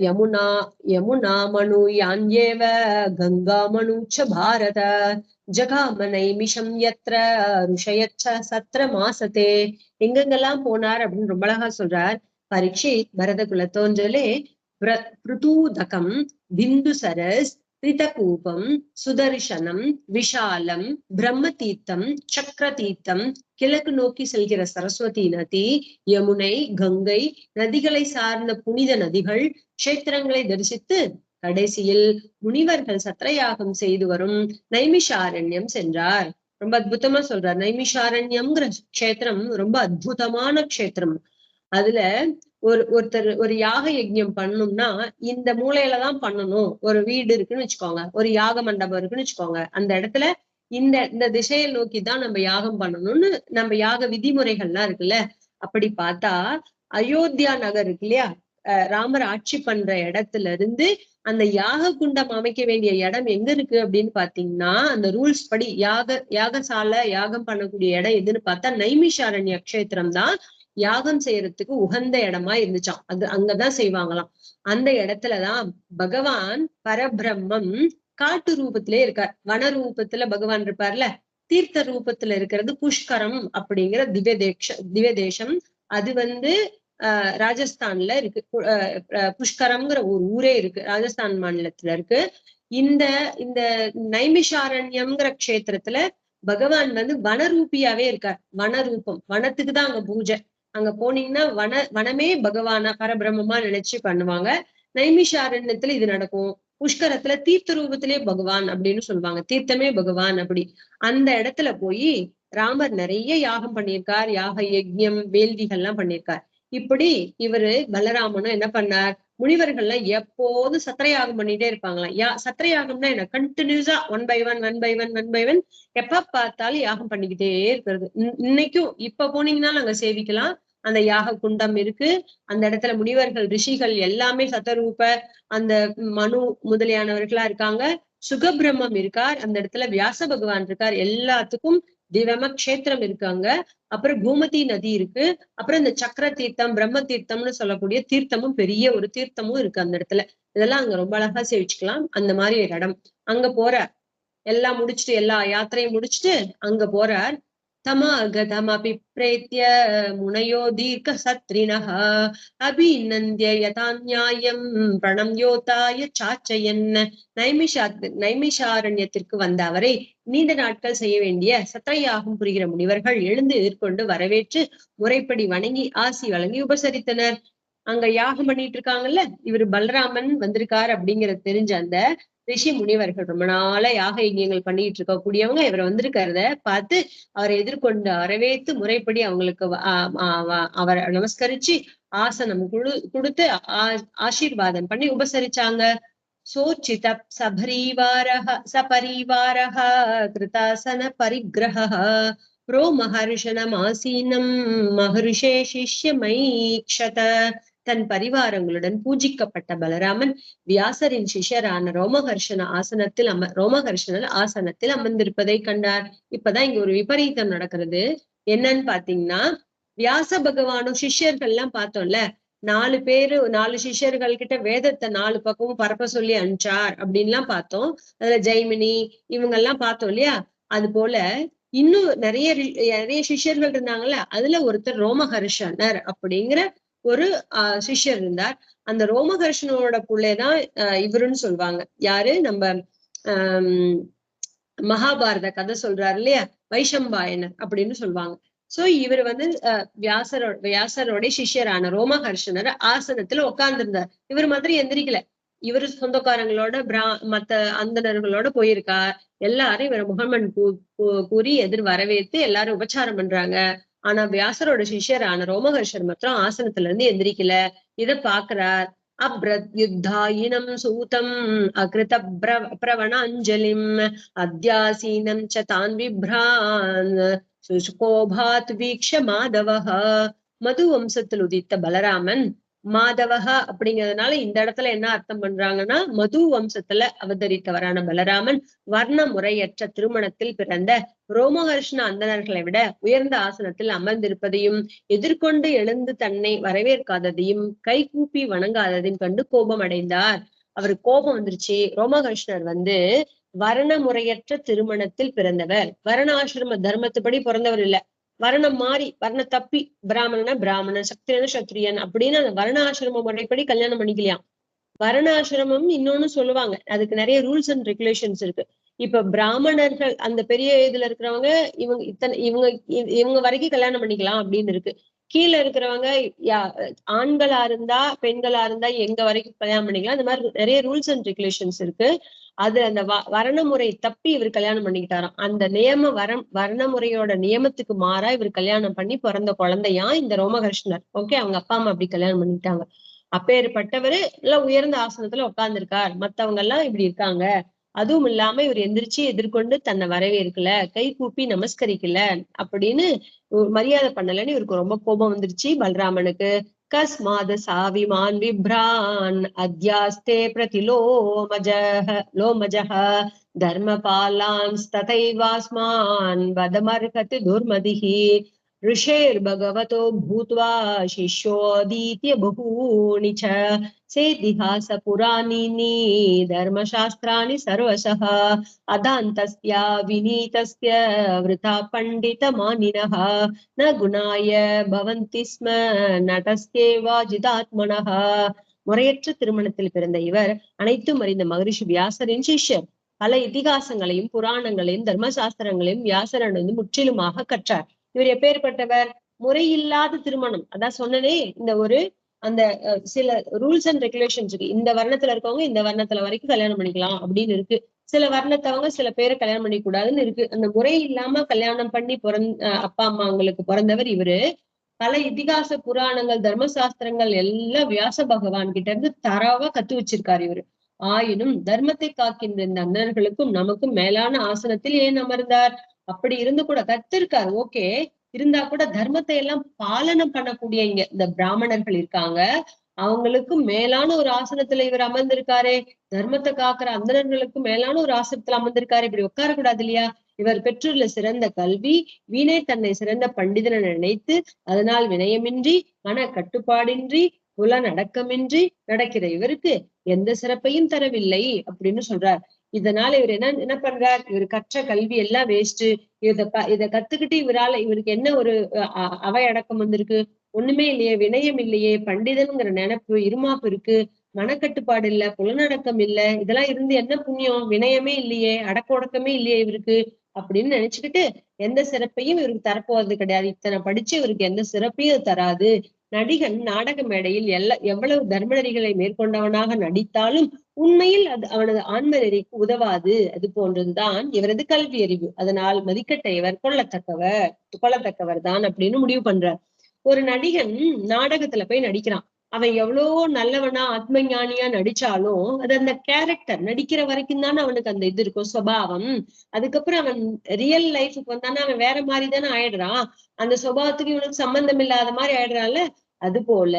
யமுனா மனு யான்யேவ கங்கா மனுச்ச பாரத ஜகாம நைமிஷம் யத்ர ருஷயச்ச சத்ர மாசத்தே. எங்கெங்கெல்லாம் போனார் அப்படின்னு ரொம்ப அழகா சொல்றார். பரீட்சித் பரத குலத்தோன்றலே பிருதூதகம் பிந்து சரஸ் ரிதகூபம் சுதர்சனம் விஷாலம் பிரம்ம தீர்த்தம் சக்கர தீர்த்தம். கிழக்கு நோக்கி செல்கிற சரஸ்வதி நதி, யமுனை, கங்கை நதிகளை சார்ந்த புனித நதிகள், கஷேத்திரங்களை தரிசித்து கடைசியில் முனிவர்கள் சத்திரயாகம் செய்து வரும் நைமிஷாரண்யம் சென்றார். ரொம்ப அற்புதமா சொல்றார். நைமிஷாரண்யம்ங்கிற கஷேத்திரம் ரொம்ப அற்புதமான கஷேத்திரம். அதுல ஒருத்தர் ஒரு யாக யஜ்ஞம் பண்ணணும்னா இந்த மூலையிலதான் பண்ணணும். ஒரு வீடு இருக்குன்னு வச்சுக்கோங்க, ஒரு யாக மண்டபம் இருக்குன்னு வச்சுக்கோங்க, அந்த இடத்துல இந்த திசையை நோக்கிதான் நம்ம யாகம் பண்ணணும்னு நம்ம யாக விதிமுறைகள்லாம் இருக்குல்ல. அப்படி பார்த்தா அயோத்தியா நகர் இருக்கு இல்லையா? ராமர் ஆட்சி பண்ற இடத்துல இருந்து அந்த யாக குண்டம் அமைக்க வேண்டிய இடம் எங்க இருக்கு அப்படின்னு பாத்தீங்கன்னா, அந்த ரூல்ஸ் படி யாகசாலை யாகம் பண்ணக்கூடிய இடம் எதுன்னு பார்த்தா நைமிஷாரண்ய கஷேத்திரம் தான் யாகம் செய்யறதுக்கு உகந்த இடமா இருந்துச்சாம். அது அங்கதான் செய்வாங்களாம். அந்த இடத்துலதான் பகவான் பரபிரம்மம் காட்டு ரூபத்திலே இருக்கார். வன ரூபத்துல பகவான் இருப்பார்ல. தீர்த்த ரூபத்துல இருக்கிறது புஷ்கரம் அப்படிங்கிற திவ்ய தேசம். அது ராஜஸ்தான்ல இருக்கு. புஷ்கரம்ங்கிற ஒரு ஊரே இருக்கு, ராஜஸ்தான் மாநிலத்துல இருக்கு. இந்த நைமிஷாரண்யம்ங்கிற கஷேத்திரத்துல பகவான் வனரூபியாவே இருக்கார். வனரூபம், வனத்துக்கு தான் அங்க பூஜை. அங்க போனீங்கன்னா வனமே பகவானா பரபிரம்மமா நினைச்சு பண்ணுவாங்க. நைமிஷாரண்யத்துல இது நடக்கும். புஷ்கரத்துல தீர்த்த ரூபத்திலே பகவான் அப்படின்னு சொல்லுவாங்க. தீர்த்தமே பகவான். அப்படி அந்த இடத்துல போய் ராமர் நிறைய யாகம் பண்ணியிருக்கார். யாக யஜ்யம் வேள்விகள்லாம் பண்ணியிருக்கார். இப்படி இவரு பலராமனும் என்ன பண்ணார்? முனிவர்கள்லாம் எப்போது சத்திரயாகம் பண்ணிட்டே இருப்பாங்களாம். சத்திரயாகம்னா என்ன? கண்டினியூஸா ஒன் பை ஒன் எப்ப பார்த்தாலும் யாகம் பண்ணிக்கிட்டே இருக்கிறது. இன்னைக்கும் இப்ப போனீங்கன்னா அங்க சேவிக்கலாம். அந்த யாக குண்டம் இருக்கு. அந்த இடத்துல முனிவர்கள் ரிஷிகள் எல்லாமே சத்தரூப அந்த மனு முதலியானவர்களா இருக்காங்க. சுகபிரம்மம் இருக்கார் அந்த இடத்துல. வியாச பகவான் இருக்கார். எல்லாத்துக்கும் திவம கஷேத்திரம் இருக்காங்க. அப்புறம் கோமதி நதி இருக்கு. அப்புறம் இந்த சக்கர தீர்த்தம் பிரம்ம தீர்த்தம்னு சொல்லக்கூடிய தீர்த்தமும் பெரிய ஒரு தீர்த்தமும் இருக்கு அந்த இடத்துல. இதெல்லாம் அங்க ரொம்ப அழகா சேவிச்சுக்கலாம். அந்த மாதிரி ஒரு இடம். அங்க போறார். எல்லாம் முடிச்சுட்டு எல்லா யாத்திரையும் முடிச்சுட்டு அங்க போறார். தமாகதமபி பிரேத்ய முனையோ தீர்க்க சத்ரிணஹ அபிநந்திய யதாநியாயம் பிரணம்யோதாய சாச்சயன். நைமிஷாரண்யத்திற்கு வந்த அவரை நீண்ட நாட்கள் செய்ய வேண்டிய சத்திரயாகம் புரிகிற முனிவர்கள் எழுந்து எதிர்கொண்டு வரவேற்று முறைப்படி வணங்கி ஆசி வழங்கி உபசரித்தனர். அங்க யாகம் பண்ணிட்டு இருக்காங்கல்ல, இவரு பலராமன் வந்திருக்காரு அப்படிங்கறது தெரிஞ்ச அந்த ரிஷி முனிவர்கள் ரொம்ப நாள யாக யஜ்யங்கள் பண்ணிட்டு இருக்க கூடியவங்க இவர் வந்திருக்கிறத பார்த்து அவரை எதிர்கொண்டு வரவேற்று முறைப்படி அவங்களுக்கு அவரை நமஸ்கரிச்சு ஆசனம் கொடுத்து ஆசீர்வாதம் பண்ணி உபசரிச்சாங்க. சோச்சித சபரிவாரஹ கிருதாசன பரிகிரஹ ரோமஹர்ஷணமாசீனம் மஹர்ஷே சிஷ்யமைக்ஷத. தன் பரிவாரங்களுடன் பூஜிக்கப்பட்ட பலராமன் வியாசரின் சிஷ்யரான ரோமஹர்ஷணர் ஆசனத்தில் அமர்ந்திருப்பதை கண்டார். இப்பதான் இங்க ஒரு விபரீதம் நடக்கிறது. என்னன்னு பாத்தீங்கன்னா, வியாச பகவானும் சிஷ்யர்கள் எல்லாம் பார்த்தோம்ல, 4 சிஷ்யர்கள் கிட்ட வேதத்தை 4 பக்கமும் பரப்ப சொல்லி அனுப்பிச்சார் அப்படின்லாம் பார்த்தோம். அதுல ஜெய்மினி இவங்க எல்லாம் பார்த்தோம் இல்லையா? அது போல இன்னும் நிறைய சிஷ்யர்கள் இருந்தாங்கல்ல, அதுல ஒருத்தர் ரோமஹர்ஷனர் அப்படிங்கிற ஒரு சிஷ்யர் இருந்தார். அந்த ரோமஹர்ஷனோட புள்ளைதான் இவருன்னு சொல்லுவாங்க. யாரு? நம்ம மகாபாரத கதை சொல்றாரு இல்லையா, வைஷம்பாயனர் அப்படின்னு சொல்லுவாங்க. சோ இவர் வியாசரோட சிஷ்யரான ரோமஹர்ஷனர் ஆசனத்துல உட்கார்ந்துருந்தார். இவர் மாதிரி எந்திரிக்கல. இவரு சொந்தக்காரங்களோட மத்த அந்தணர்களோட போயிருக்கார். எல்லாரும் இவரை முகமன் கூறி எதிர் வரவேற்று எல்லாரும் உபச்சாரம் பண்றாங்க. ஆனா வியாசரோட சிஷ்யரான ரோமஹர்ஷர் மாத்திரம் ஆசனத்துல இருந்து எந்திரிக்கல. இத பாக்குறார். அப்ரத்யுத்தாயினம் சூதம் அகிருத பிரவணாஞ்சலிம் அத்தியாசீனம் ச தான் விப்ரான் சுஷ்கோபாத் வீக்ஷ மாதவஹ. மது வம்சத்தில் உதித்த பலராமன் மாதவஹ அப்படிங்கிறதுனால இந்த இடத்துல என்ன அர்த்தம் பண்றாங்கன்னா, மது வம்சத்துல அவதரித்தவரான பலராமன் வர்ண முறையற்ற திருமணத்தில் பிறந்த ரோமஹர்ஷண அந்தணர்களை விட உயர்ந்த ஆசனத்தில் அமர்ந்திருப்பதையும் எதிர்கொண்டு எழுந்து தன்னை வரவேற்காததையும் கைகூப்பி வணங்காததையும் கண்டு கோபம் அடைந்தார். அவருக்கு கோபம் வந்துருச்சு. ரோமஹர்ஷணர் வர்ண முறையற்ற திருமணத்தில் பிறந்தவர். வர்ணாசிரம தர்மத்துப்படி பிறந்தவர் இல்ல, வர்ணம் மாறி வர்ண தப்பி பிராமணனா பிராமணன், சத்திரியன சத்திரியன் அப்படின்னு அந்த வர்ணாசிரம முறைப்படி கல்யாணம் பண்ணிக்கலையாம். வர்ணாசிரமம் இன்னொன்னு சொல்லுவாங்க, அதுக்கு நிறைய ரூல்ஸ் அண்ட் ரெகுலேஷன்ஸ் இருக்கு. இப்ப பிராமணர்கள் அந்த பெரிய இதுல இருக்கிறவங்க இவங்க வரைக்கும் கல்யாணம் பண்ணிக்கலாம் அப்படின்னு இருக்கு. கீழே இருக்கிறவங்க ஆண்களா இருந்தா பெண்களா இருந்தா எங்க வரைக்கும் கல்யாணம் பண்ணிக்கலாம். இந்த மாதிரி நிறைய ரூல்ஸ் அண்ட் ரெகுலேஷன்ஸ் இருக்கு. அது அந்த வர்ணமுறை தப்பி இவர் கல்யாணம் பண்ணிக்கிட்டாராம். அந்த வர்ணமுறையோட நியமத்துக்கு மாறா இவர் கல்யாணம் பண்ணி பிறந்த குழந்தையா இந்த ரோமஹர்ஷனர். ஓகே, அவங்க அப்பா அம்மா அப்படி கல்யாணம் பண்ணிக்கிட்டாங்க. அப்பேற்பட்டவரு எல்லாம் உயர்ந்த ஆசனத்துல உட்கார்ந்துருக்கார். மத்தவங்க எல்லாம் இப்படி இருக்காங்க. அதுவும் இல்லாம இவர் எந்திரிச்சு எதிர்கொண்டு தன்னை வரவேற்கல, கை கூப்பி நமஸ்கரிக்கல அப்படின்னு மரியாதை பண்ணலன்னு இவருக்கு ரொம்ப கோபம் வந்துருச்சு பலராமனுக்கு. கஸ்மாத சாவிமான் விப்ரான் அத்யாஸ்தே லோமஜஹ தர்மபாலான் ததைவாஸ்மான் வதமர்ஹத் துர்மதிஹி ऋषेर् भगवतो भूत्वा शिष्योदीत्य बहूनि च सेदिहास पुराणीनि धर्मशास्त्राणि सर्वशः अदान्तस्य विनीतस्य वृथा पण्डितमानिनः न गुणाय भवन्ति स्म नटस्येवाजिदात्मनः. முறையற்ற திருமணத்தில் பிறந்த இவர் அனைத்தும் அறிந்த மகரிஷி வியாசரின் சிஷ்யர். பல இதிகாசங்களையும் புராணங்களையும் தர்மசாஸ்திரங்களையும் வியாசரிடம் முற்றிலுமாக கற்றார். இவர் எப்பேற்பட்டவர்? முறையில்லாத திருமணம். அதான் சொன்னனே, அந்த சில ரூல்ஸ் அண்ட் ரெகுலேஷன்ஸ் இருக்கு. இந்த வர்ணத்துல இருக்கவங்க இந்த வர்ணத்துல வரைக்கும் கல்யாணம் பண்ணிக்கலாம் அப்படின்னு இருக்கு. சில வர்ணத்தவங்க சில பேரை கல்யாணம் பண்ணிக்க கூடாதுன்னு இருக்கு. அந்த முறை இல்லாம கல்யாணம் பண்ணி அப்பா அம்மா அவங்களுக்கு பிறந்தவர் இவரு. பல இதிகாச புராணங்கள் தர்மசாஸ்திரங்கள் எல்லாம் வியாச பகவான் கிட்ட இருந்து தரவா கத்து வச்சிருக்காரு இவரு. ஆயினும் தர்மத்தை காக்கின்ற இந்த அண்ணர்களுக்கும் நமக்கும் மேலான ஆசனத்தில் ஏன் அமர்ந்தார்? அப்படி இருந்து கூட கத்திருக்காரு, ஓகே. இருந்தா கூட தர்மத்தை எல்லாம் பாலனம் பண்ணக்கூடிய இங்க இந்த பிராமணர்கள் இருக்காங்க, அவங்களுக்கும் மேலான ஒரு ஆசனத்துல இவர் அமர்ந்திருக்காரு. தர்மத்தை காக்குற அந்தணர்களுக்கும் மேலான ஒரு ஆசனத்துல அமர்ந்திருக்காரு. இப்படி உட்காரக்கூடாது இல்லையா? இவர் பெற்றுள்ள சிறந்த கல்வி வீணே தன்னை சிறந்த பண்டிதனை நினைத்து அதனால் வினயமின்றி மன கட்டுப்பாடின்றி புலனடக்கமின்றி நடக்கிற இவருக்கு எந்த சிறப்பையும் தரவில்லை அப்படின்னு சொல்றார். இதனால இவர் என்ன பண்றார்? இவர் கற்ற கல்வி எல்லாம் வேஸ்ட். இத கத்துக்கிட்டு இவருக்கு என்ன ஒரு அவை அடக்கம் வந்திருக்கு? ஒண்ணுமே இல்லையே, வினயம் இல்லையே, பண்டிதன்கிற நினைப்பு இருமாப்பு இருக்கு, மனக்கட்டுப்பாடு இல்ல, புலனடக்கம் இல்ல, இதெல்லாம் இருந்து என்ன புண்ணியம்? வினயமே இல்லையே, அடக்க ஒடக்கமே இல்லையே இவருக்கு அப்படின்னு நினைச்சுக்கிட்டு எந்த சிறப்பையும் இவருக்கு தரப்போவது கிடையாது. இத்தனை படிச்சு இவருக்கு எந்த சிறப்பையும் தராது. நடிகன் நாடக மேடையில் எவ்வளவு தர்மநெறிகளை மேற்கொண்டவனாக நடித்தாலும் உண்மையில் அது அவனது ஆன்ம நெறிக்கு உதவாது. அது போன்றதுதான் இவரது கல்வி அறிவு. அதனால் மதிக்கட்ட இவர் கொள்ளத்தக்கவர் தான் அப்படின்னு முடிவு பண்றார். ஒரு நடிகன் நாடகத்துல போய் நடிக்கிறான். அவன் எவ்வளவோ நல்லவனா ஆத்ம ஞானியா நடிச்சாலும் அது அந்த கேரக்டர் நடிக்கிற வரைக்கும் தானே அவனுக்கு அந்த இது இருக்கும், சுபாவம். அதுக்கப்புறம் அவன் ரியல் லைஃபுக்கு வந்தானே அவன் வேற மாதிரி தானே ஆயிடுறான். அந்த சுபாவத்துக்கு இவனுக்கு சம்பந்தம் இல்லாத மாதிரி ஆயிடுறான்ல. அது போல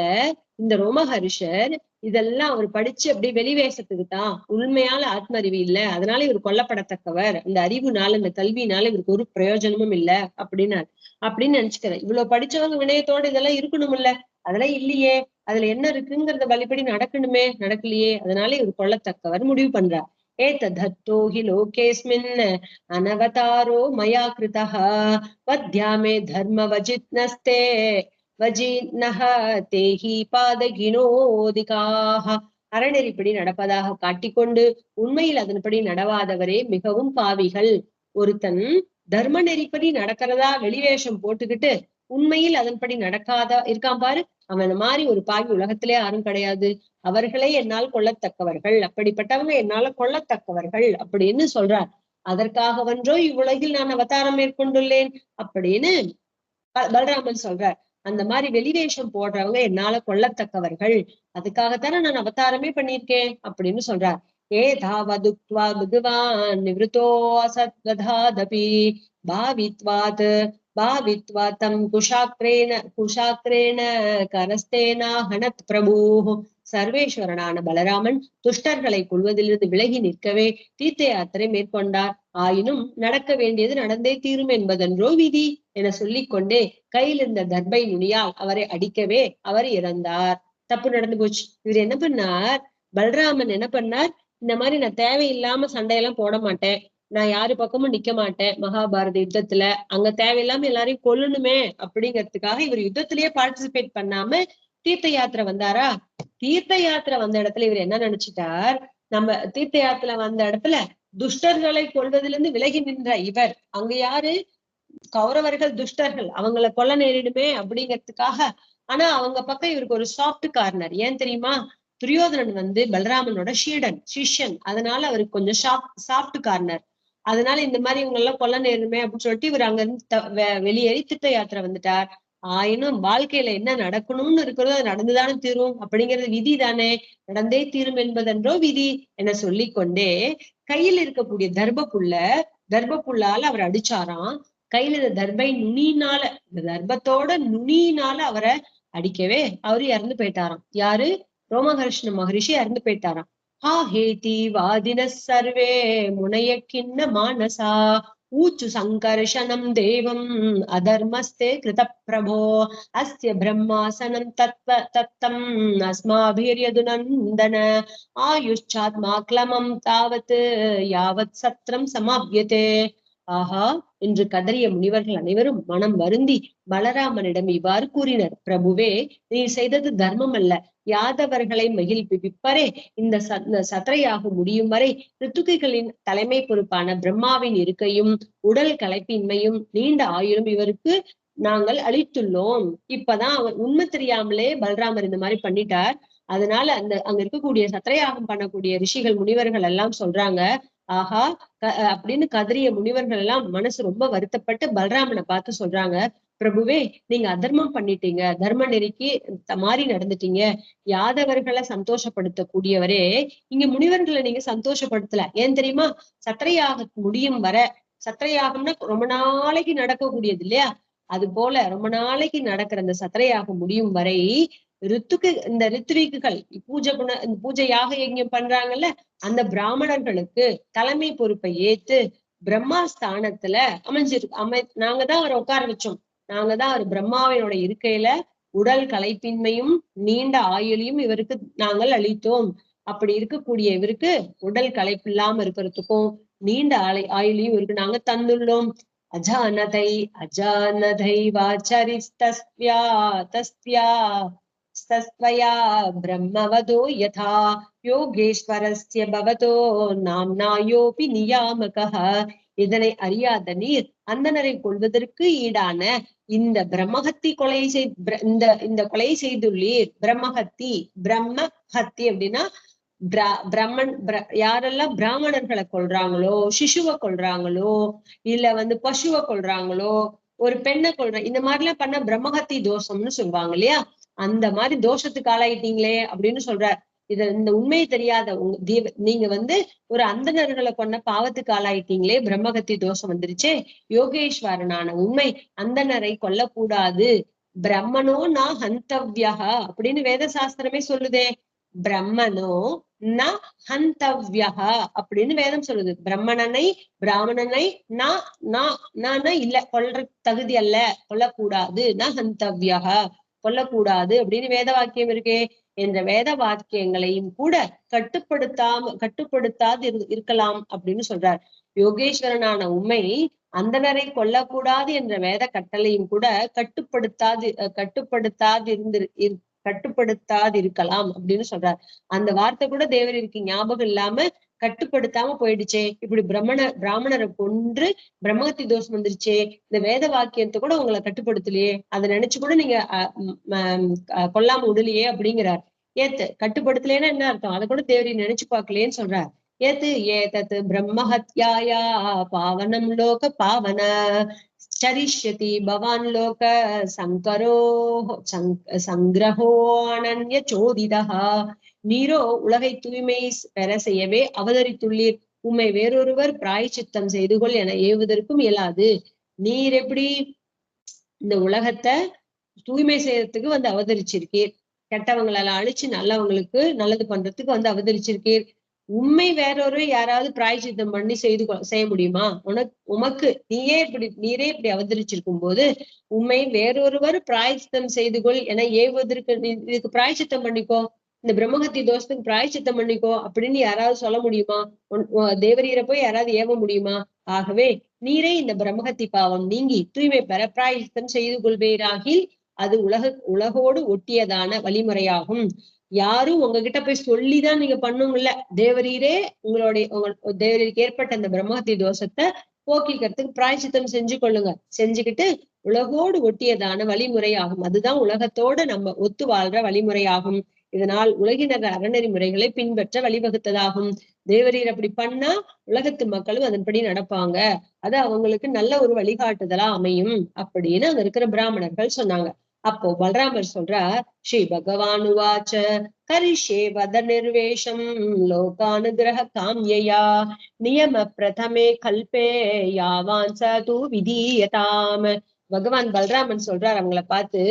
இந்த ரோமஹர்ஷர் இதெல்லாம் அவர் படிச்சு அப்படியே வெளிவேசத்துக்கு தான், உண்மையால ஆத்ம அறிவு இல்ல, அதனால இவர் கொல்லப்படத்தக்கவர், இந்த அறிவுனால இந்த கல்வினால இவருக்கு ஒரு பிரயோஜனமும் இல்ல அப்படின்னு நினைச்சுக்கிறேன். இவ்வளவு படிச்சவங்க வினயத்தோட இதெல்லாம் இருக்கணும்ல, அதெல்லாம் இல்லையே. அதுல என்ன இருக்குங்கிறத வழிபடி நடக்கணுமே, நடக்கலையே. அதனால இவர் கொல்லத்தக்கவர் முடிவு பண்றார். ஏதத்தோ ஹி லோகேஸ்மின் அனவதாரோ மயா கிருதஹ வத்யாமே தர்ம வஜித்னஸ்தே வஜித்னஹ தேஹி பாதகினோதிகாஹ. அறநெறிப்படி நடப்பதாக காட்டிக்கொண்டு உண்மையில் அதன்படி நடவாதவரே மிகவும் பாவிகள். ஒருத்தன் தர்ம நெறிப்படி நடக்கிறதா வெளிவேஷம் போட்டுக்கிட்டு உண்மையில் அதன்படி நடக்காத இருக்கான் பாரு, அவன் மாதிரி ஒரு பாவி உலகத்திலே யாரும் கிடையாது. அவர்களே என்னால் கொள்ளத்தக்கவர்கள், அப்படிப்பட்டவங்க என்னால கொள்ளத்தக்கவர்கள் அப்படின்னு சொல்றார். அதற்காகவென்றோ இவ்வுலகில் நான் அவதாரம் மேற்கொண்டுள்ளேன் அப்படின்னு பலராமன் சொல்றார். அந்த மாதிரி வெளிவேஷம் போடுறவங்க என்னால கொள்ளத்தக்கவர்கள், அதுக்காகத்தானே நான் அவதாரமே பண்ணியிருக்கேன் அப்படின்னு சொல்றார். ஏதாவதுக்த்வா பகவான் நிவృతో அசத்வதாதபி பாவித்வாத் பாவித்வா தம் குஷாக்ரேண கரஸ்தேனா ஹனத் பிரபு. சர்வேஸ்வரனான பலராமன் துஷ்டர்களை கொள்வதிலிருந்து விலகி நிற்கவே தீர்த்த யாத்திரை மேற்கொண்டார். ஆயினும் நடக்க வேண்டியது நடந்தே தீரும் என்பதென்றோ விதி என சொல்லிக் கொண்டே கையில் இருந்த தர்பை நுனியால் அவரை அடிக்கவே அவர் இறந்தார். தப்பு நடந்து போச்சு. இவர் என்ன பண்ணார், பலராமன் என்ன பண்ணார், இந்த மாதிரி நான் தேவையில்லாம சண்டையெல்லாம் போட மாட்டேன், நான் யாரு பக்கமும் நிக்க மாட்டேன், மகாபாரத யுத்தத்துல அங்க தேவையில்லாம எல்லாரையும் கொல்லணுமே அப்படிங்கிறதுக்காக இவர் யுத்தத்திலேயே பார்ட்டிசிபேட் பண்ணாம தீர்த்த யாத்திரை வந்தாரா. தீர்த்த யாத்திரை வந்த இடத்துல இவர் என்ன நினைச்சிட்டார், நம்ம தீர்த்த யாத்திரை வந்த இடத்துல துஷ்டர்களை கொள்வதிலிருந்து விலகி நின்ற இவர் அங்க யாரு, கௌரவர்கள் துஷ்டர்கள், அவங்கள கொல்ல நேரிடுமே அப்படிங்கிறதுக்காக. ஆனா அவங்க பக்கம் இவருக்கு ஒரு சாஃப்ட் கார்னர். ஏன் தெரியுமா, துரியோதனன் பலராமனோட சிஷ்யன், அதனால அவருக்கு கொஞ்சம் சாஃப்ட் கார்னர். அதனால இந்த மாதிரி இவங்க எல்லாம் கொல்ல நேருமே அப்படின்னு சொல்லிட்டு இவர் அங்க இருந்து வெளியேறி தீர்த்த யாத்திரை வந்துட்டார். ஆயினும் வாழ்க்கையில என்ன நடக்கணும்னு இருக்கிறதோ அது நடந்துதானே தீரும், அப்படிங்கிறது விதி தானே, நடந்தே தீரும் என்பதென்றோ விதி என சொல்லிக்கொண்டே கையில் இருக்கக்கூடிய தர்பப்புல்லால அவர் அடிச்சாராம். கையில இந்த தர்பை நுனியினால, இந்த தர்பத்தோட நுனியினால அவரை அடிக்கவே அவரு இறந்து போயிட்டாராம். யாரு, ரோமஹர்ஷ்ண மகரிஷி இறந்து போயிட்டாராம். ஹா ஹேதி வாதின சர்வே முனைய கிண்ண மானசா ஊச்சு சங்கர்ஷனம் தேவம் அதர்மஸ்தே கிருத பிரபோ அஸ்ய பிரம்மாசனம் தத்தம் அஸ்மாபிர்யது நந்தன ஆயுஷ்சாத்மா கிளமம் தாவத் யாவத் சத்ரம் சமாப்யதே. ஆஹா என்று கதறிய முனிவர்கள் அனைவரும் மனம் வருந்தி பலராமனிடம் இவ்வாறு கூறினர். பிரபுவே, நீர் செய்தது தர்மம் அல்ல. யாதவர்களை மகிழ்விப்பரே, இந்த சத்திரையாக முடியும் வரை ரித்துகைகளின் தலைமை பொறுப்பான பிரம்மாவின் இருக்கையும் உடல் களைப்பின்மையும் நீண்ட ஆயுளும் இவருக்கு நாங்கள் அளித்துள்ளோம். இப்பதான் அவர் உண்மை தெரியாமலே பலராமர் இந்த மாதிரி பண்ணிட்டார். அதனால அங்க இருக்கக்கூடிய சத்திரையாகம் பண்ணக்கூடிய ரிஷிகள் முனிவர்கள் எல்லாம் சொல்றாங்க, ஆஹா அப்படின்னு கதறிய முனிவர்கள் எல்லாம் மனசு ரொம்ப வருத்தப்பட்டு பலராமனை பார்த்து சொல்றாங்க, பிரபுவே, நீங்க அதர்மம் பண்ணிட்டீங்க, தர்ம நெறிக்கு மாறி நடந்துட்டீங்க, யாதவர்களை சந்தோஷப்படுத்தக்கூடியவரே இங்க முனிவர்களை நீங்க சந்தோஷப்படுத்தல. ஏன் தெரியுமா, சத்திரையாக முடியும் வர, சத்திரையாகம்னா ரொம்ப நாளைக்கு நடக்கக்கூடியது இல்லையா, அது போல ரொம்ப நாளைக்கு நடக்கிற அந்த சத்திரையாக முடியும் வரை இந்த ரித்துவிக்குகள் பூஜை யாக யஜ்ஞம் பண்றாங்கல்ல, அந்த பிராமணர்களுக்கு தலைமை பொறுப்பை ஏத்து பிரம்மா ஸ்தானத்துல நாங்க தான் அவரை உட்கார வச்சோம். நாங்க தான் அவர் பிரம்மாவினோட இருக்கையில உடல் களைப்பின்மையும் நீண்ட ஆயுளையும் இவருக்கு நாங்கள் அளித்தோம். அப்படி இருக்கக்கூடிய இவருக்கு உடல் களைப்பு இல்லாம இருக்கிறதுக்கும் நீண்ட ஆயுளையும் இவருக்கு நாங்க தந்துள்ளோம். அஜானதை வாச்சரிஸ்தஸ்யா தஸ்வயா பிரம்மவதோ யதா யோகேஸ்வரஸ்ய பவதோ நாம்னாயோபி நியாமகः. இதனை அறியாத நீர் அந்தனரை கொள்வதற்கு ஈடான இந்த பிரம்மஹத்தி இந்த கொலை செய்துள்ளீர். பிரம்மஹத்தி அப்படின்னா யாரெல்லாம் பிராமணர்களை கொல்றாங்களோ, சிசுவை கொல்றாங்களோ, இல்ல பசுவை கொல்றாங்களோ, ஒரு பெண்ணை கொள்றேன், இந்த மாதிரி எல்லாம் பண்ண பிரம்மஹத்தி தோஷம்னு சொல்லுவாங்க இல்லையா? அந்த மாதிரி தோஷத்துக்கு ஆளாயிட்டீங்களே அப்படின்னு சொல்றார். இந்த உண்மையை தெரியாத நீங்க ஒரு அந்தணர்களை கொண்ட பாவத்துக்கு ஆளாயிட்டீங்களே, பிரம்மகத்தி தோஷம் வந்துருச்சே. யோகேஸ்வரனான உண்மை அந்தணரை கொல்லக்கூடாது. பிரம்மனோ ந ஹந்தவ்யா அப்படின்னு வேத சாஸ்திரமே சொல்லுதே. பிரம்மனோ ந ஹந்தவ்யா அப்படின்னு வேதம் சொல்லுது. பிராமணனை இல்ல கொல்ற தகுதி அல்ல, கொல்லக்கூடாது. ந ஹந்தவ்யா கொல்லக்கூடாது அப்படின்னு வேத வாக்கியம் இருக்கே. என்ற வேத வாக்கியங்களையும் கூட கட்டுப்படுத்தாது இருக்கலாம் அப்படின்னு சொல்றார். யோகேஸ்வரனான உண்மை அந்தனரை கொல்லக்கூடாது என்ற வேத கட்டளையும் கூட கட்டுப்படுத்தாது இருக்கலாம் அப்படின்னு சொல்றார். அந்த வார்த்தை கூட தேவருக்கு ஞாபகம் இல்லாம கட்டுப்படுத்தாம போயிடுச்சே. இப்படி பிராமணரை கொன்று பிரம்மஹத்தி தோஷம் வந்துருச்சே, இந்த வேத வாக்கியத்தை கூட உங்களை கட்டுப்படுத்தலையே, அதை நினைச்சு கூட நீங்க கொல்லாம விடலையே அப்படிங்கிறார். ஏத்து கட்டுப்படுத்தலைன்னா என்ன அர்த்தம்? அதை கூட தேவரி நினைச்சு பார்க்கலேன்னு சொல்றார். ஏத்து ஏதத் பிரம்மஹத்யாயா பாவனம் லோக பாவன சரிஷ்யதி பவான் லோக சங்கிரஹோ அனன்ய சோதிதா. நீரோ உலகை தூய்மை பெற செய்யவே அவதரித்துள்ளீர். உம்மை வேறொருவர் பிராயச்சித்தம் செய்து கொள் என ஏவுவதற்கும் இயலாது. நீர் எப்படி இந்த உலகத்தை தூய்மை செய்யறதுக்கு அவதரிச்சிருக்கீர். கெட்டவங்களெல்லாம் அழிச்சு நல்லவங்களுக்கு நல்லது பண்றதுக்கு அவதரிச்சிருக்கீர். உண்மை வேறொரு யாராவது பிராயச்சித்தம் பண்ணி செய்ய முடியுமா? உமக்கு நீரே இப்படி அவதரிச்சிருக்கும் போது உண்மை வேறொருவர் பிராயச்சித்தம் செய்து கொள் என ஏவுவதற்கு, இதுக்கு பிராயச்சித்தம் பண்ணிக்கோ, இந்த பிரம்மஹத்தி தோஷத்துக்கு பிராயச்சித்தம் பண்ணிக்கோ அப்படின்னு யாராவது சொல்ல முடியுமா? தேவரீரை போய் யாராவது ஏவ முடியுமா? ஆகவே நீரே இந்த பிரம்மஹத்தி பாவம் நீங்கி தூய்மை பெற பிராயச்சித்தம் செய்து கொள்வீராகில் அது உலகோடு ஒட்டியதான வழிமுறையாகும். யாரும் உங்ககிட்ட போய் சொல்லிதான் நீங்க பண்ணுங்கல்ல. தேவரீரே தேவரீருக்கு ஏற்பட்ட அந்த பிரம்மஹத்தி தோஷத்தை போக்கிக்கிறதுக்கு பிராயச்சித்தம் செஞ்சு கொள்ளுங்க. செஞ்சுக்கிட்டு உலகோடு ஒட்டியதான வழிமுறையாகும். அதுதான் உலகத்தோட நம்ம ஒத்து வாழ்ற வழிமுறையாகும். இதனால் உலகினர் அறநெறி முறைகளை பின்பற்ற வழிவகுத்ததாகும். தேவரீர் அப்படி பண்ணா உலகத்து மக்களும் அதன்படி நடப்பாங்க. அது அவங்களுக்கு நல்ல ஒரு வழிகாட்டுதலா அமையும் அப்படின்னு அங்க இருக்கிற பிராமணர்கள் சொன்னாங்க. அப்போ பலராமர் சொல்றார், ஸ்ரீ பகவான் உவாச்ச கரிஷே வத நிர்வேஷம் லோகானுகிரக காம்யயா நியம பிரதமே கல்பே யாவான் சது விதீயதாம். பகவான் பலராமன் சொல்றார் அவங்களை பார்த்து,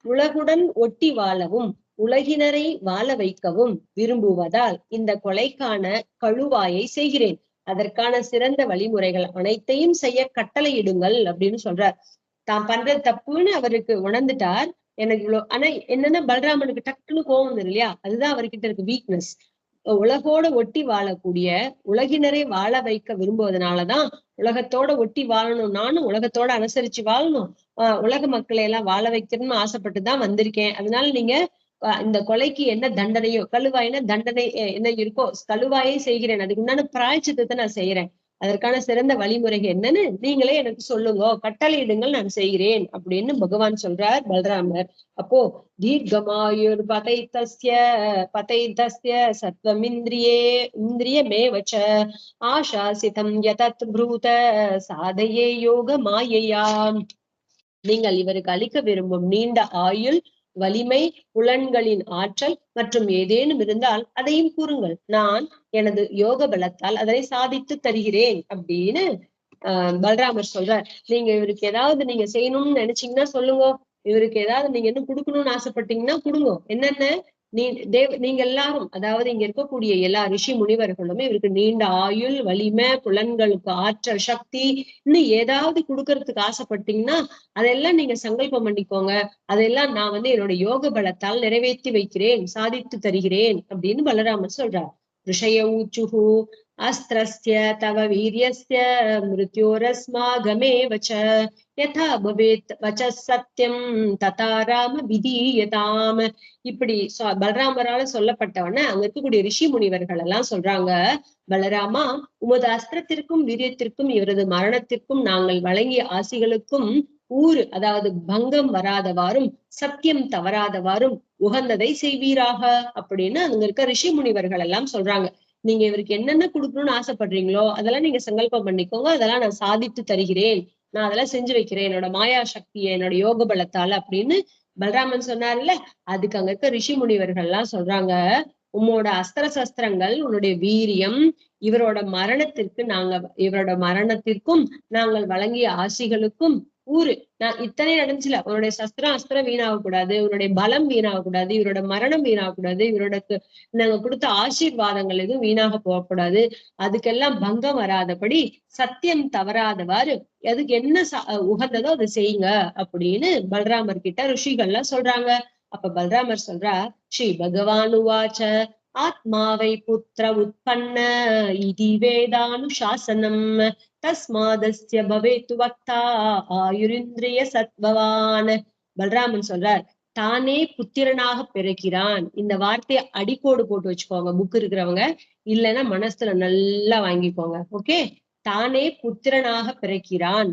உலகுடன் ஒட்டி வாழவும் உலகினரை வாழ வைக்கவும் விரும்புவதால் இந்த கொலைக்கான கழுவாயை செய்கிறேன். அதற்கான சிறந்த வழிமுறைகள் அனைத்தையும் செய்ய கட்டளையிடுங்கள் அப்படின்னு சொல்றார். தான் பண்றது தப்புன்னு அவருக்கு உணர்ந்துட்டார். எனக்கு இவ்வளவு ஆனா என்னன்னா பலராமனுக்கு டக்குன்னு கோவம் வந்துரு இல்லையா? அதுதான் அவர்கிட்ட இருக்கு வீக்னஸ். உலகோட ஒட்டி வாழக்கூடிய உலகினரை வாழ வைக்க விரும்புவதனாலதான் உலகத்தோட ஒட்டி வாழணும், நானும் உலகத்தோட அனுசரிச்சு வாழணும், உலக மக்களை எல்லாம் வாழ வைக்கணும்னு ஆசைப்பட்டுதான் வந்திருக்கேன். அதனால நீங்க இந்த கொலைக்கு என்ன தண்டனையோ, கழுவாயின தண்டனை என்ன இருக்கோ கழுவாயே செய்கிறேன். அதுக்கு உண்டான பிராயச்சித்தத்தை நான் செய்யறேன். அதற்கான சிறந்த வழிமுறைகள் என்னன்னு நீங்களே எனக்கு சொல்லுங்க, கட்டளையிடுங்கள், நான் செய்கிறேன் அப்படின்னு பகவான் சொல்றார் பலராமர். அப்போ தீர்க்கமாயுர் பதைத்தஸ்ய இந்திரியமேவச்ச ஆசாசிதம் யதத் ப்ரூத சாதையே யோக மாயையா. நீங்கள் இவருக்கு அளிக்க விரும்பும் நீண்ட ஆயுள், வலிமை, புலன்களின் ஆற்றல் மற்றும் ஏதேனும் இருந்தால் அதையும் கூறுங்கள். நான் எனது யோக பலத்தால் அதனை சாதித்து தருகிறேன் அப்படின்னு பலராமர் சொல்றார். நீங்க இவருக்கு ஏதாவது நீங்க செய்யணும்னு நினைச்சீங்கன்னா சொல்லுங்க. இவருக்கு ஏதாவது நீங்க என்ன கொடுக்கணும்னு ஆசைப்பட்டீங்கன்னா கொடுங்க. என்னென்ன நீங்க எல்லாரும், அதாவது இங்க இருக்கக்கூடிய எல்லா ரிஷி முனிவர்களுமே இவருக்கு நீண்ட ஆயுள், வலிமை, புலன்களுக்கு ஆற்றல், சக்தி இன்னும் ஏதாவது கொடுக்கறதுக்கு ஆசைப்பட்டீங்கன்னா அதெல்லாம் நீங்க சங்கல்பம் பண்ணிக்கோங்க. அதெல்லாம் நான் என்னோட யோக பலத்தால் நிறைவேற்றி வைக்கிறேன், சாதித்து தருகிறேன் அப்படின்னு பலராமர் சொல்றார். ரிஷய ஊச்சுஹு அஸ்திரஸ்ய தவ வீரியஸ்ய மிருத்யோரஸ்மாகமேவ ச யதா பவேத் வச சத்யம் ததா ராம விதீயதாம். இப்படி பலராமரால சொல்லப்பட்டவன அங்க இருக்கக்கூடிய ரிஷி முனிவர்கள் எல்லாம் சொல்றாங்க, பலராமா, உமது அஸ்திரத்திற்கும் வீரியத்திற்கும் இவரது மரணத்திற்கும் நாங்கள் வழங்கிய ஆசிகளுக்கும் அதாவது பங்கம் வராதவாறும் சத்தியம் தவறாதவாறும் உகந்ததை செய்வீராக அப்படின்னு அங்க இருக்க ரிஷி முனிவர்கள் எல்லாம் சொல்றாங்க. நீங்க இவருக்கு என்னென்ன கொடுக்கணும்னு ஆசைப்படுறீங்களோ அதெல்லாம் நீங்க சங்கல்பம் பண்ணிக்கோங்க, அதெல்லாம் நான் சாதித்து தருகிறேன், நான் அதெல்லாம் செஞ்சு வைக்கிறேன் என்னோட மாயா சக்தியை என்னோட யோக பலத்தால அப்படின்னு பலராமன் சொன்னார்ல. அதுக்கு அங்க இருக்க ரிஷி முனிவர்கள் எல்லாம் சொல்றாங்க, உன்னோட அஸ்திர சஸ்திரங்கள் உன்னுடைய வீரியம் இவரோட மரணத்திற்கும் நாங்கள் வழங்கிய ஆசிகளுக்கும் ஊரு நான் இத்தனை நடந்துச்சுல. உன்னுடைய அஸ்திரம் வீணாகக்கூடாது, உன்னுடைய பலம் வீணாகக்கூடாது, இவரோட மரணம் வீணாகக்கூடாது, இவரோட நாங்க கொடுத்த ஆசீர்வாதங்கள் எதுவும் வீணாக போகக்கூடாது, அதுக்கெல்லாம் பங்கம் வராதபடி சத்தியம் தவறாதவாறு அதுக்கு என்ன உகந்ததோ அதை செய்யுங்க அப்படின்னு பலராமர் கிட்ட ரிஷிகள்லாம் சொல்றாங்க. அப்ப பலராமர் சொல்றா, ஸ்ரீ பகவானுவாச்ச ஆத்மாவை புத்திர உற்பன்ன இதி வேதானுசாசனம் தஸ்மாதஸ்ய பவேத்து வக்தா ஆயுரிந்திரிய சத்பவான். பலராமன் சொல்றார், தானே புத்திரனாக பிறக்கிறான். இந்த வார்த்தையை அடிக்கோடு போட்டு வச்சுக்கோங்க புக் இருக்கிறவங்க, இல்லைன்னா மனசுல நல்லா வாங்கிக்கோங்க. ஓகே, தானே புத்திரனாக பிறக்கிறான்.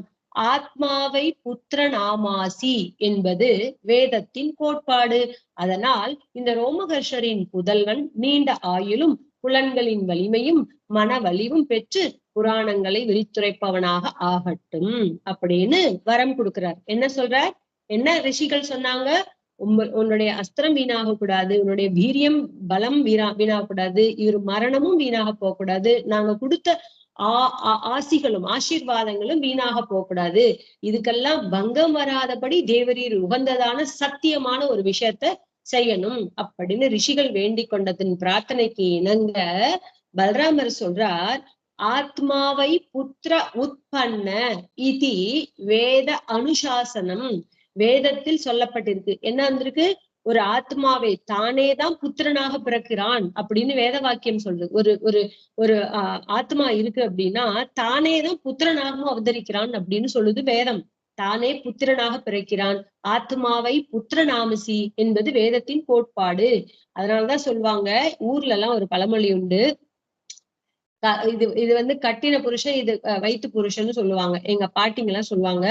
ஆத்மாவை புத்திரநாமாசி என்பது வேதத்தின் கோட்பாடு. அதனால் இந்த ரோமகர்ஷரின் புதல்வன் நீண்ட ஆயுளும் புலன்களின் வலிமையும் மன வலிவும் பெற்று புராணங்களை விரித்துரைப்பவனாக ஆகட்டும் அப்படின்னு வரம் கொடுக்கிறார். என்ன சொல்றார்? என்ன ரிஷிகள் சொன்னாங்க? உன்னுடைய அஸ்திரம் வீணாக கூடாது, உன்னுடைய வீரியம் பலம் வீணாகக்கூடாது, இவர் மரணமும் வீணாக போகக்கூடாது, நாங்க கொடுத்த ஆசிகளும் ஆசீர்வாதங்களும் வீணாக போகக்கூடாது, இதுக்கெல்லாம் பங்கம் வராதபடி தேவரீர் உகந்ததான சத்தியமான ஒரு விஷயத்த செய்யணும் அப்படின்னு ரிஷிகள் வேண்டிக் கொண்டதன் பிரார்த்தனைக்கு இணங்க பலராமர் சொல்றார், ஆத்மாவை புத்திர உற்பன்ன இதி வேத அனுசாசனம். வேதத்தில் சொல்லப்பட்டிருக்கு. என்ன வந்திருக்கு? ஒரு ஆத்மாவை தானேதான் புத்திரனாக பிறக்கிறான் அப்படின்னு வேத வாக்கியம் சொல்றது. ஒரு ஒரு ஒரு ஆத்மா இருக்கு அப்படின்னா தானேதான் புத்திரனாகவும் அவதரிக்கிறான் அப்படின்னு சொல்லுது வேதம். தானே புத்திரனாக பிறக்கிறான், ஆத்மாவை புத்திரநாமசி என்பது வேதத்தின் கோட்பாடு. அதனாலதான் சொல்லுவாங்க, ஊர்ல எல்லாம் ஒரு பழமொழி உண்டு, இது வந்து கட்டின புருஷன், இது வயிற்று புருஷன்னு சொல்லுவாங்க. எங்க பாட்டிங்க எல்லாம் சொல்லுவாங்க,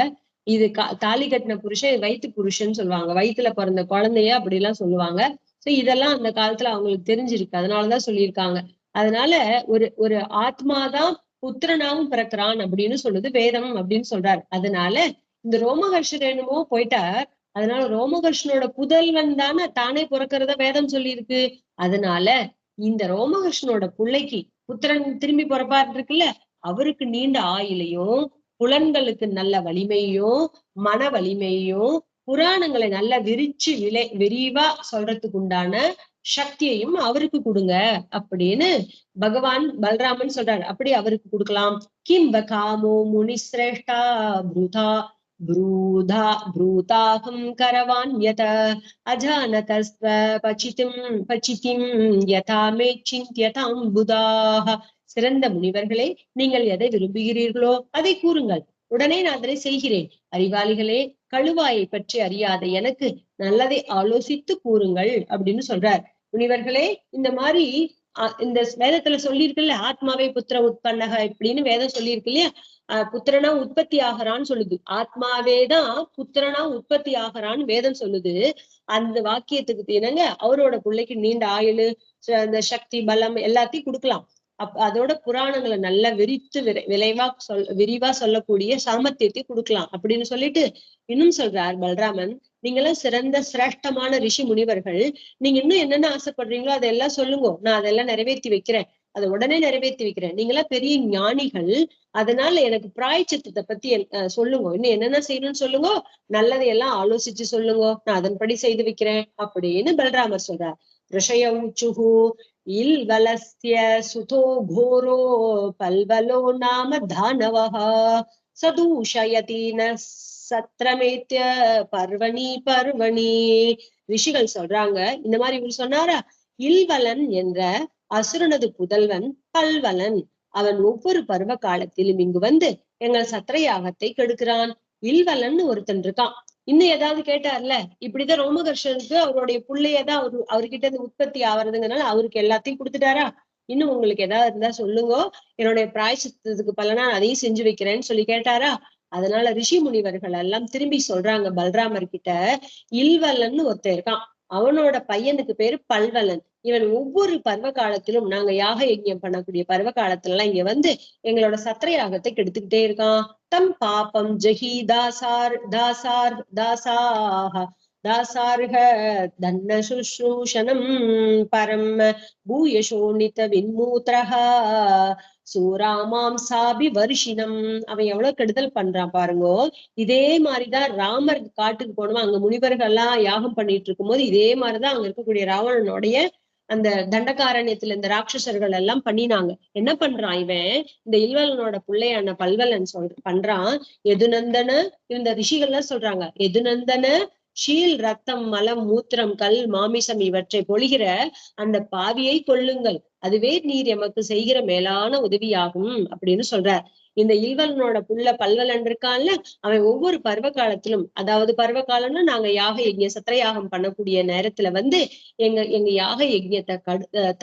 இது தாலி கட்டின புருஷன், இது வயிற்று புருஷன்னு சொல்லுவாங்க. வயிற்றுல பிறந்த குழந்தைய அப்படி எல்லாம் சொல்லுவாங்க. சோ இதெல்லாம் அந்த காலத்துல அவங்களுக்கு தெரிஞ்சிருக்கு, அதனாலதான் சொல்லியிருக்காங்க. அதனால ஒரு ஆத்மாதான் புத்திரனாவும் பிறக்கிறான் அப்படின்னு சொல்லுது வேதம் அப்படின்னு சொல்றாரு. அதனால இந்த ரோமஹர்ஷர் என்னமோ போயிட்டார், அதனால ரோமஹர்ஷனோட புதல்வன் தானே பிறக்கிறத வேதம் சொல்லியிருக்கு. அதனால இந்த ரோமஹர்ஷனோட பிள்ளைக்கு புத்திரன் திரும்பி பிறப்பார் இருக்குல்ல, அவருக்கு நீண்ட ஆயுளையும் புலன்களுக்கு நல்ல வலிமையும் மன வலிமையும் புராணங்களை நல்லா விரிவா சொல்றதுக்கு உண்டான சக்தியையும் அவருக்கு கொடுங்க அப்படின்னு பகவான் பலராமன் சொல்றாரு. அப்படி அவருக்கு கொடுக்கலாம். கிம்ப காமோ முனி சிரேஷ்டா ப்ரூதாகம் கரவான்யத அஜானதஸ்வ பச்சிதிம் யதா மே சிந்த்யதாம் புதாக. சிறந்த முனிவர்களே, நீங்கள் எதை விரும்புகிறீர்களோ அதை கூறுங்கள், உடனே நான் அதனை செய்கிறேன். அறிவாளிகளே, கழுவாயை பற்றி அறியாத எனக்கு நல்லதை ஆலோசித்து கூறுங்கள் அப்படின்னு சொல்றார். முனிவர்களே, இந்த மாதிரி இந்த வேதத்துல சொல்லியிருக்குல்ல, ஆத்மாவே புத்திர உற்பன்னக இப்படின்னு வேதம் சொல்லியிருக்கு இல்லையா, புத்திரனா உற்பத்தி ஆகிறான்னு சொல்லுது. ஆத்மாவேதான் புத்திரனா உற்பத்தி ஆகிறான்னு வேதம் சொல்லுது. அந்த வாக்கியத்துக்கு இணங்க அவரோட பிள்ளைக்கு நீண்ட ஆயுளு, அந்த சக்தி பலம் எல்லாத்தையும் கொடுக்கலாம். அதோட புராணங்களை நல்லா விரிவா சொல்லக்கூடிய சாமர்த்தியத்தை கொடுக்கலாம் அப்படின்னு சொல்லிட்டு இன்னும் சொல்றார் பலராமன், நீங்களாம் சிறந்த சிரேஷ்டமான ரிஷி முனிவர்கள், நீங்க இன்னும் என்னென்ன ஆசைப்படுறீங்களோ அதெல்லாம் சொல்லுங்க, நான் அதெல்லாம் நிறைவேற்றி வைக்கிறேன், அதை உடனே நிறைவேற்றி வைக்கிறேன். நீங்களாம் பெரிய ஞானிகள், அதனால எனக்கு பிராயச்சித்தத்தை பத்தி சொல்லுங்க, இன்னும் என்னென்ன செய்யணும்னு சொல்லுங்க, நல்லதையெல்லாம் ஆலோசிச்சு சொல்லுங்க, நான் அதன்படி செய்து வைக்கிறேன் அப்படின்னு பலராமர் சொல்றார். ரிஷய உச்சுஹு இல்வலஸ்ய சுதோ கோரோ பல்வலோ நாம தானவஹ சதூஷயதீன சத்ரமேத்ய பர்வணி. ரிஷிகள் சொல்றாங்க, இந்த மாதிரி இவர் சொன்னாரா, இல்வலன் என்ற அசுரனது புதல்வன் பல்வலன், அவன் ஒவ்வொரு பருவ காலத்திலும் இங்கு வந்து எங்கள் சத்திரயாகத்தை கெடுக்கிறான். இல்வலன் ஒருத்தன் இருக்கான். இன்னும் ஏதாவது கேட்டார்ல, இப்படிதான் ரோமகர்ஷனுக்கு அவருடைய பிள்ளையதான் அவர்கிட்ட இருந்து உற்பத்தி ஆவறதுங்கனால அவருக்கு எல்லாத்தையும் கொடுத்துட்டாரா, இன்னும் உங்களுக்கு ஏதாவது இருந்தா சொல்லுங்க, என்னுடைய பிராயசித்தத்துக்கு பலனா அதையும் செஞ்சு வைக்கிறேன்னு சொல்லி கேட்டாரா. அதனால ரிஷி முனிவர்கள் எல்லாம் திரும்பி சொல்றாங்க பலராமர் கிட்ட, இல்வலன்னு ஒருத்தன் இருக்கான், அவனோட பையனுக்கு பேரு பல்வலன், இவன் ஒவ்வொரு பருவ காலத்திலும் நாங்க யாக யஜ்ஞம் பண்ணக்கூடிய பருவ காலத்துல எல்லாம் இங்க வந்து எங்களோட சத்திர யாகத்தை கெடுத்துக்கிட்டே இருக்கான். தம் பாபம் ஜஹி தாசார்க தன்ன சுஷ்ரூஷனம் பரம் பூயசோனித வின்மூத்ரஹ சூராமாம் சாபி வருஷினம். அவன் எவ்வளவு கெடுதல் பண்றான் பாருங்கோ. இதே மாதிரிதான் ராமர் காட்டுக்கு போனோம், அங்க முனிவர்கள் எல்லாம் யாகம் பண்ணிட்டு இருக்கும் போது இதே மாதிரிதான் அங்க இருக்கக்கூடிய ராவணனுடைய அந்த தண்டகாரண்யத்துல இந்த ராட்சசர்கள் எல்லாம் பண்ணினாங்க. என்ன பண்றான் இவன், இந்த இல்வலனோட பிள்ளையான பல்வலன் பண்றான். எதுநந்தன, இந்த ரிஷிகள்லாம் சொல்றாங்க, எதுநந்தன ஷீல் ரத்தம் மலம் மூத்திரம் கல் மாமிசம் இவற்றை பொழிகிற அந்த பாவியை கொள்ளுங்கள், அதுவே நீர் எமக்கு செய்கிற மேலான உதவியாகும் அப்படின்னு சொல்றார். இந்த இல்வலனோட புள்ள பல்வலன் இருக்கான்ல, அவன் ஒவ்வொரு பருவ காலத்திலும், அதாவது பருவ காலம்னா நாங்க யாக யஜ்ய சத்திர யாகம் பண்ணக்கூடிய நேரத்துல வந்து எங்க யாக யஜ்யத்தை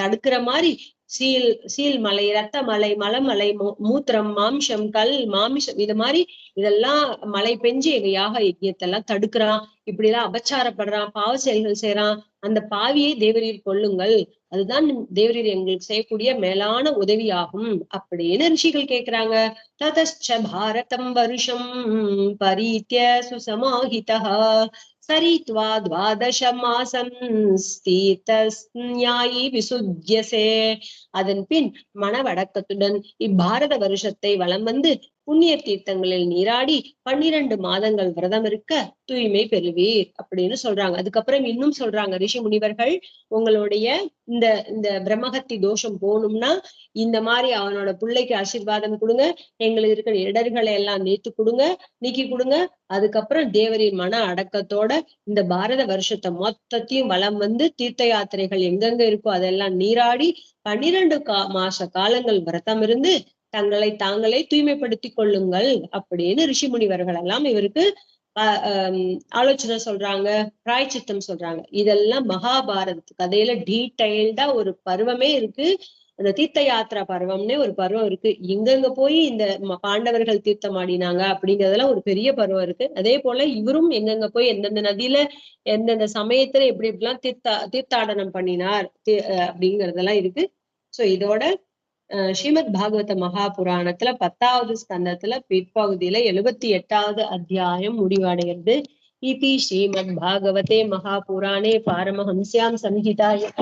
தடுக்கிற மாதிரி சீல் மலை, ரத்த மலை, மலமலை, மூத்திரம், மாம்சம், கல், மாமிசம், இது மாதிரி இதெல்லாம் மழை பெஞ்சு எங்க யாக யஜ்யத்தை எல்லாம் தடுக்கிறான். இப்படி எல்லாம் அபச்சாரப்படுறான், பாவ செயல்கள் செய்யறான். அந்த பாவியை தேவரீர் கொள்ளுங்கள், அதுதான் தேவரீர் எங்களுக்கு செய்யக்கூடிய மேலான உதவியாகும் அப்படின்னு ரிஷிகள் கேக்குறாங்க. ததச்ச பாரதம் வருஷம் பரீத்ய சுசமாஹிதா சரித்வா துவாதச மாசம் ஸ்தீதஸ்ஞாயி விசுத்யசே. அதன் பின் மனவடக்கத்துடன் இப்பாரத வருஷத்தை வலம் வந்து புண்ணிய தீர்த்தங்களில் நீராடி 12 மாதங்கள் விரதம் இருக்க தூய்மை பெறுவீர் அப்படின்னு சொல்றாங்க. அதுக்கப்புறம் இன்னும் சொல்றாங்க ரிஷி முனிவர்கள், உங்களுடைய இந்த இந்த பிரம்மஹத்தி தோஷம் போகணும்னா இந்த மாதிரி அவனோட பிள்ளைக்கு ஆசீர்வாதம் கொடுங்க, எங்களுக்கு இருக்கிற இடர்களை எல்லாம் நீக்கி கொடுங்க. அதுக்கப்புறம் தேவரின் மன அடக்கத்தோட இந்த பாரத வருஷத்தை மொத்தத்தையும் வலம் வந்து தீர்த்த யாத்திரைகள் எங்கெங்க இருக்கோ அதெல்லாம் நீராடி 12 மாச காலங்கள் விரதம் இருந்து தங்களை தாங்களே தூய்மைப்படுத்திக் கொள்ளுங்கள் அப்படின்னு ரிஷி முனிவர்கள் எல்லாம் இவருக்கு ஆலோசனை சொல்றாங்க, பிராய்ச்சித்தம் சொல்றாங்க. இதெல்லாம் மகாபாரத கதையில டீடைல்டா ஒரு பருவமே இருக்கு. அந்த தீர்த்த யாத்திரா பருவம்னே ஒரு பருவம் இருக்கு. எங்கெங்க போய் இந்த பாண்டவர்கள் தீர்த்தம் ஆடினாங்க அப்படிங்கறதெல்லாம் ஒரு பெரிய பருவம் இருக்கு. அதே போல இவரும் எங்கெங்க போய் எந்தெந்த நதியில எந்தெந்த சமயத்துல எப்படி எப்படிலாம் தீர்த்தாடனம் பண்ணினார் அப்படிங்கறதெல்லாம் இருக்கு. சோ இதோட ஸ்ரீமத் பாகவத மகாபுராணத்துல 10வது ஸ்கந்தத்துல பிற்பகுதியில 78வது அத்தியாயம் முடிவடைகிறது. இதி ஸ்ரீமத் பாகவதே மகாபுராணே பாரமஹம்ஸ்யாம் சங்கீதாயாம்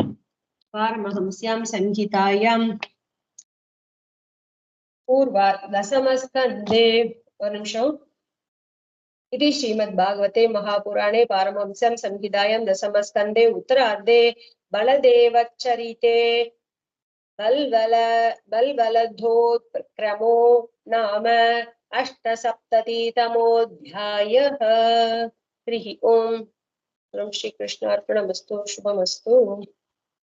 பூர்வா தசமஸ்கந்தே ஒரு நிமிஷம். इति श्रीमद्भागवते महापुराणे पारमहंस्यां संहितायां दशमस्कन्धे उत्तरार्धे बलदेवचरिते बल्वलद्धोत्क्रमो नाम 8सप्ततितमोऽध्यायः। हरिः ओम्. श्रीकृष्णार्पणमस्तु. शुभमस्तु.